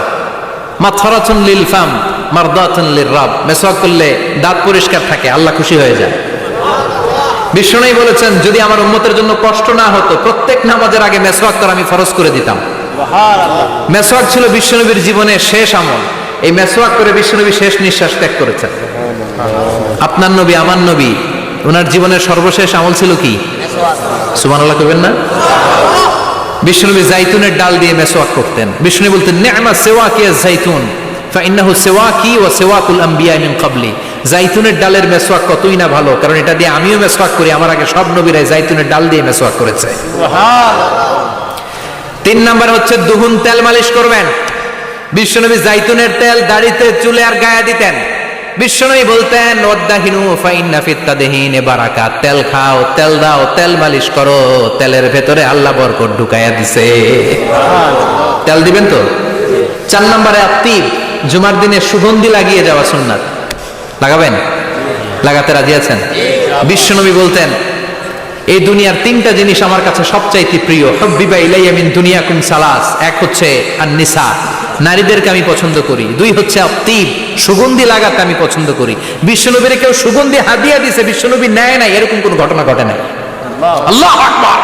মাথরাতুন লিল ফাম মারদাতুন লির রাব। মেসওয়াক করলে দাঁত পরিষ্কার থাকে, আল্লাহ খুশি হয়ে যায়। বিশ্বনবী বলেছেন যদি আমার উম্মতের জন্য কষ্ট না হতো প্রত্যেক নামাজের আগে মেসওয়াক করা আমি ফরজ করে দিতাম। মেসওয়াক ছিল বিশ্বনবীর জীবনের শেষ আমল। এই মেসওয়াক করে বিশ্বনবী শেষ নিঃশ্বাস ত্যাগ করেছেন। আপনার নবী আমার নবী ওনার জীবনের সর্বশেষ আমল ছিল কি? সুবহানাল্লাহ করবেন না? বিশ্বনবী জাইতুনের ডাল দিয়ে মেসওয়াক করতেন। বিশ্বনবী বলতেন নি'মা সিওয়াকি আয-যাইতুন ফাইন্নাহু সিওয়াকি ওয়া সিওয়াকুল আম্বিয়া মিন ক্বাবলি। জাইতুনের ডালের মেসওয়াক কতই না ভালো, কারণ এটা দিয়ে আমিও মেসওয়াক করি, আমার আগে সব নবীরাই জাইতুনের ডাল দিয়ে মেসওয়াক করেছে। সুবহানাল্লাহ। 3 নাম্বার হচ্ছে দুহুন, তেল মালিশ করবেন। বিশ্বনবী জাইতুনের তেল দাড়িতে চুলে আর গায়ে দিতেন। বিশ্বনবী বলতেন ওয়াদাহিনু ফাইন্না ফিত তাদহিনে বারাকাত। তেল খাও, তেল দাও, তেল মালিশ করো, তেলের ভেতরে আল্লাহ বরকত ঢুকাইয়া দিছে। তেল দিবেন তো? 4 নম্বরে আত্তিব, জুমার দিনে সুগন্ধি লাগিয়ে যাওয়া সুন্নাত। লাগাবেন? লাগাতে রাজি আছেন? বিশ্বনবী বলতেন এই দুনিয়ার 3টা জিনিস আমার কাছে সবচাইতে প্রিয়। হুব্বিবা ইলাইয়া মিন দুনিয়াকুম সালাস। 1 হচ্ছে আন-নিসা, নারীদেরকে আমি পছন্দ করি। 2 হচ্ছে আত্তিব, সুগন্ধি লাগাতে আমি পছন্দ করি। বিশ্বনবীর কেউ সুগন্ধি হাদিয়া দিয়েছে, বিশ্বনবী নেয় নাই, এরকম কোনো ঘটনা ঘটে নাই। আল্লাহু আকবার।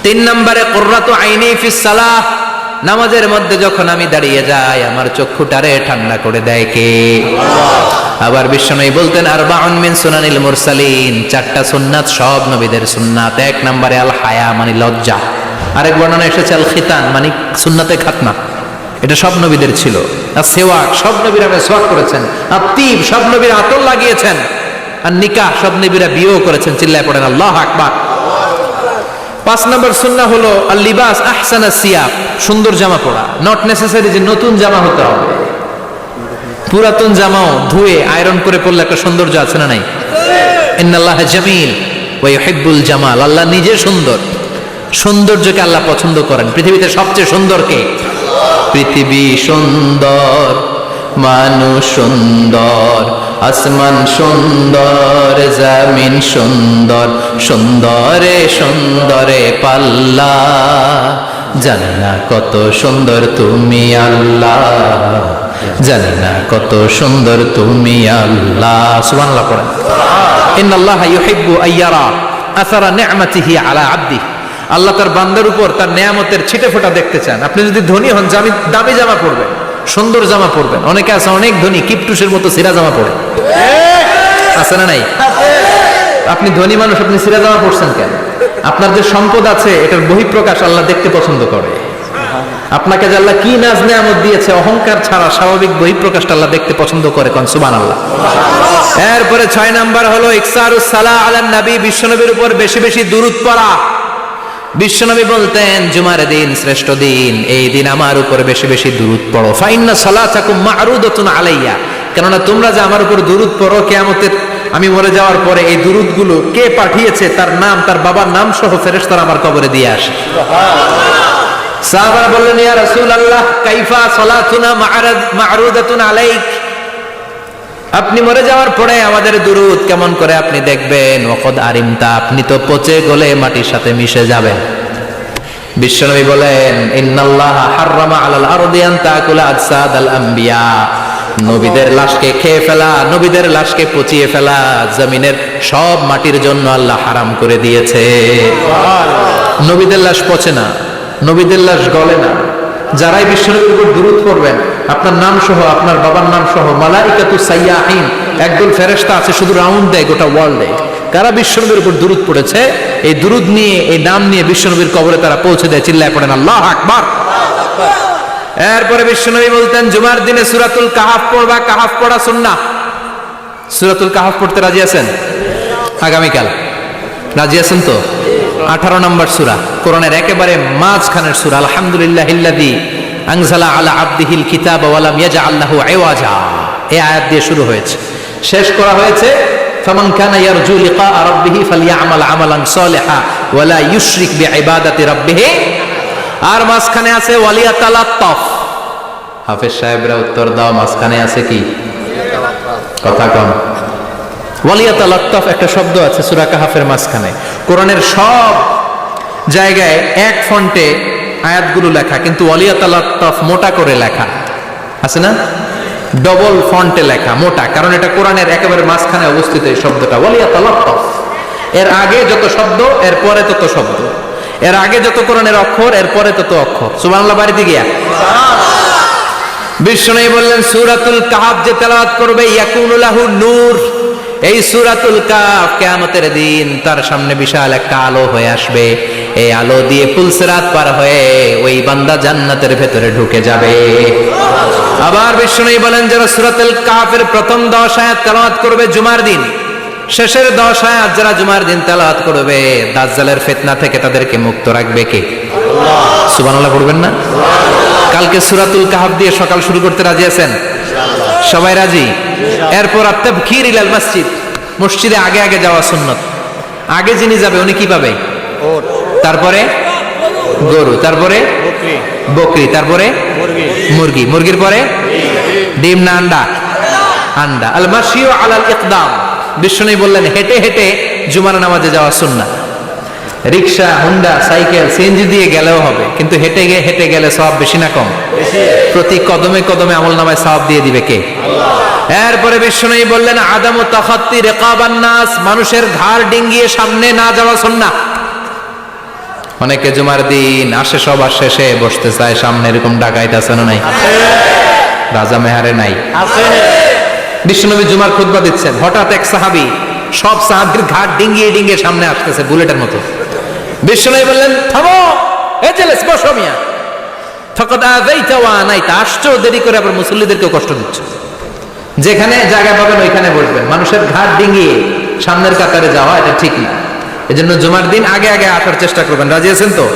3 নম্বরে কুররাতু আইনি ফিস সালাহ। নামাজের মধ্যে যখন আমি দাঁড়িয়ে যাই আমার চক্ষুটারে ঠান্ডা করে দেয় কে? আবার বিশ্বনবী বলতেন আরবাউন মিন সুনানিল মুরসালিন। 4টা সুন্নাত সব নবীদের সুন্নাত। 1 নম্বরে আল হায়া মানে লজ্জা। আরেক বর্ণনা এসেছে আল খিতান মানে সুন্নাতে খাতনা, এটা সব নবীদের ছিল। আর সেওয়াক, সব নবীরা মেসওয়াক করেছেন। আর তিব, সব নবীরা আতর লাগিয়েছেন। আর নিকাহ, সব নবীরা বিয়েও করেছেন। চিল্লায় পড়েন আল্লাহু আকবার। 5 নম্বর সুন্নাহ হলো আল লিবাস আহসানাস সিয়াব, সুন্দর জামা পরা। নট নেসেসারি যে নতুন জামা হতে হবে, পুরাতন জামাও ধুয়ে আয়রন করে পরলে একটা সৌন্দর্য আছে না নাই? ইন্নাল্লাহা জামিল ওয়া ইউহিব্বুল জামাল। আল্লাহ নিজে সুন্দর, সৌন্দর্যকে আল্লাহ পছন্দ করেন। পৃথিবীতে সবচেয়ে সুন্দর কে? পৃথিবী সুন্দর, মানুষ সুন্দর, আসমান সুন্দর, জমিন সুন্দর, সুন্দরে সুন্দরে পাল্লা, জানি না কত সুন্দর তুমি আল্লাহ, জানি না কত সুন্দর তুমি আল্লাহ। সুবহানাল্লাহ পড়েন। ইন্নাল্লাহা ইউহিব্বু আইয়ারা আসারা নি'মাতিহি আলা আবদি। আল্লাহ তার বান্দার উপর তার নেয়ামতের ছিটে ফোঁটা দেখতে চান। আপনি যদি ধনী হন, দামি জামা পরবেন, সুন্দর জামা পরবেন। অনেকে আছে অনেক ধনী, কিপটুসের মতো সিরা জামা পরে, আছে না নাই? আপনি ধনী মানুষ, আপনি সিরা জামা পরছেন কেন? আপনার যে সম্পদ আছে এটার বহিঃপ্রকাশ আল্লাহ দেখতে পছন্দ করে। আপনাকে যে আল্লাহ কি নাজ নেয়ামত দিয়েছে, অহংকার ছাড়া স্বাভাবিক বহিঃপ্রকাশটা আল্লাহ দেখতে পছন্দ করে। কোন সুবহানাল্লাহ। এরপরে 6 নাম্বার হলো ইকসারুস সালাহ আলান নবী, বিশ্বনবীর উপর বেশি বেশি দুরূদ পড়া। বিশ্বনবী বলতেন জুমার দিন শ্রেষ্ঠ দিন, এই দিন আমার উপর বেশি বেশি দুরূদ পড়ো। ফাইন্না সালাতাকুম মা'রুদাতুন আলাইয়া, কেননা তোমরা যে আমার উপর দুরূদ পড়ো, কিয়ামতের আমি মরে যাওয়ার পরে এই দুরূদগুলো কে পাঠিয়েছে তার নাম, তার বাবার নাম সহ ফেরেশতারা আমার কবরে দিয়ে আসে। সাহাবারা বললেন ইয়া রাসূলুল্লাহ কাইফা সালাতুনা মা'রুদাতুন আলাইক, আপনি মরে যাওয়ার পরে আমাদের দুরূদ কেমন করে আপনি দেখবেন? ওয়াকাদ আরিমতা, আপনি তো পচে গলে মাটির সাথে মিশে যাবেন। বিশ্বনবী বলেন ইন্নাল্লাহা হাররামা আলাল আরদি আন তাকুলা আজসাদাল আম্বিয়া, নবীদের লাশকে খেয়ে ফেলা, নবীদের লাশকে পচিয়ে ফেলা জমিনের সব মাটির জন্য আল্লাহ হারাম করে দিয়েছে। নবীদের লাশ পচে না, নবীদের লাশ গলে না। যারাই বিশ্বনবীর উপর দুরূদ পড়বেন, আপনার নাম সহ, আপনার বাবার নাম সহ, মালাইকাতুস সাইয়াহিন, একদল ফেরেশতা আছে শুধু রাউন্ড দেয় গোটা ওয়ার্ল্ডে। কারা বিশ্বনবীর উপর দুরূদ পড়েছে, এই দুরূদ নিয়ে, এই নাম নিয়ে বিশ্বনবীর কবরে তারা পৌঁছে দেয়। চিল্লায় পড়েন আল্লাহু আকবার। এরপরে বিশ্বনবী বলতেন জুমার দিনে সূরাতুল কাহাফ পড়বা, কাহাফ পড়া সুন্নাহ। সূরাতুল কাহাফ পড়তে রাজি আছেন? আগামীকাল রাজি আছেন তো? 18 নম্বর সূরা, কোরআনের একেবারে মাঝখানের সূরা। আলহামদুলিল্লাহিল্লাযী আনজালা আলা আবদিহিল কিতাবা ওয়া লাম ইয়াজআল লাহু ইওয়াজা, এই আয়াত দিয়ে শুরু হয়েছে, শেষ করা হয়েছে ফামান কানা ইয়ারজু লিকা রাব্বিহি ফালইআমাল আমালান সালিহা ওয়া লা ইউশরিক বিইবাদাতি রাব্বিহি। আর মাঝখানে আছে ওয়ালিয়াতালাত্তাফ। হাফেজ সাহেবরা উত্তর দাও, মাঝখানে আছে কি? কথা কম। ওয়ালিয়াতালাত্তাফ একটা শব্দ আছে সূরা কাহাফের মাঝখানে। কোরআনের সব জায়গায় এক ফন্টে আয়াতগুলো লেখা, কিন্তু ওয়ালিয়াতালাত্তাফ মোটা করে লেখা আছে না? ডবল ফন্টে লেখা, মোটা, কারণ এটা কোরআনের একেবারে মাঝখানে অবস্থিত এই শব্দটা ওয়ালিয়াতালাত্তাফ। এর আগে যত শব্দ, এর পরে তত শব্দ, এর আগে যত কোরআনের অক্ষর, এর পরে তত অক্ষর। সুবহানাল্লাহ বাড়িতে গিয়া বিশ্বনবী বললেন সূরাতুল কাহাফ যে তেলাওয়াত করবে ইয়াকুনু লাহু নূর, এই সূরাতুল কাহাফ কিয়ামতের দিন তার সামনে বিশাল একটা আলো হয়ে আসবে। এই আলো দিয়ে পুলসিরাত পার হয়ে ওই বান্দা জান্নাতের ভেতরে ঢুকে যাবে। আবার বিশ্বনবী বলেন যারা সূরাতুল কাহাফের প্রথম 10 আয়াত তেলাওয়াত করবে জুমার দিন, শেষের 10 আয়াত যারা জুমার দিন তেলাওয়াত করবে, দাজ্জালের ফিতনা থেকে তাদেরকে মুক্ত রাখবে কে? আল্লাহ। সুবহানাল্লাহ পড়বেন না? কালকে সূরাতুল কাহাফ দিয়ে সকাল শুরু করতে রাজি আছেন? সবাই রাজি? এরপর আত-তাবকির ইলাল মসজিদ, মসজিদে আগে আগে যাওয়া সুন্নাত। আগে যিনি যাবে উনি কি পাবে? তারপরে গরু, তারপরে বকরি, তারপরে মুরগি, মুরগির পরে ডিম না আন্ডা? আন্ডা। আল মাশিউ আলাল ইকদাম, বিশ্বনবী বললেন হেঁটে হেঁটে জুমার নামাজে যাওয়া সুন্নাত। রিকশা, হুন্ডা, সাইকেল, সিএনজি দিয়ে গেলেও হবে, কিন্তু হেঁটে গেলে সওয়াব বেশি না কম? প্রতি কদমে কদমে আমলনামায় সওয়াব দিয়ে দিবে কে? আল্লাহ। এরপরে বিশ্বনবী বললেন আদামু তাখাত্তি রিকাবান নাস, মানুষের ঘাড় ডিঙ্গিয়ে সামনে না যাওয়া সুন্নাহ। অনেকে জুমার দিন আসে, সবার শেষে বসতে চায় সামনে, এরকম ডাকাইত আছে না নাই? রাজা মেহারে নাই? বিশ্বনবী জুমার খুতবা দিচ্ছেন, হঠাৎ এক সাহাবী সব সাহাবীর ঘাট ডিঙ্গিয়ে ডিঙ্গিয়ে সামনে আসতেছে বুলেটের মতো। বিশ্বনবী বললেন থামো, এজেলেস বসো মিয়া, ফাকাদ আযাইতা ওয়া আনাইতা, আসছো দেরি করে আবার মুসল্লিদেরকেও কষ্ট দিচ্ছ। যেখানে জায়গা পাবেন ওইখানে বসবেন, মানুষের ঘাট ডিঙ্গিয়ে সামনের কাতারে যাওয়া এটা ঠিক না। এজন্য জুমার দিন আগে আগে আসার চেষ্টা করবেন। রাজি আছেন তো?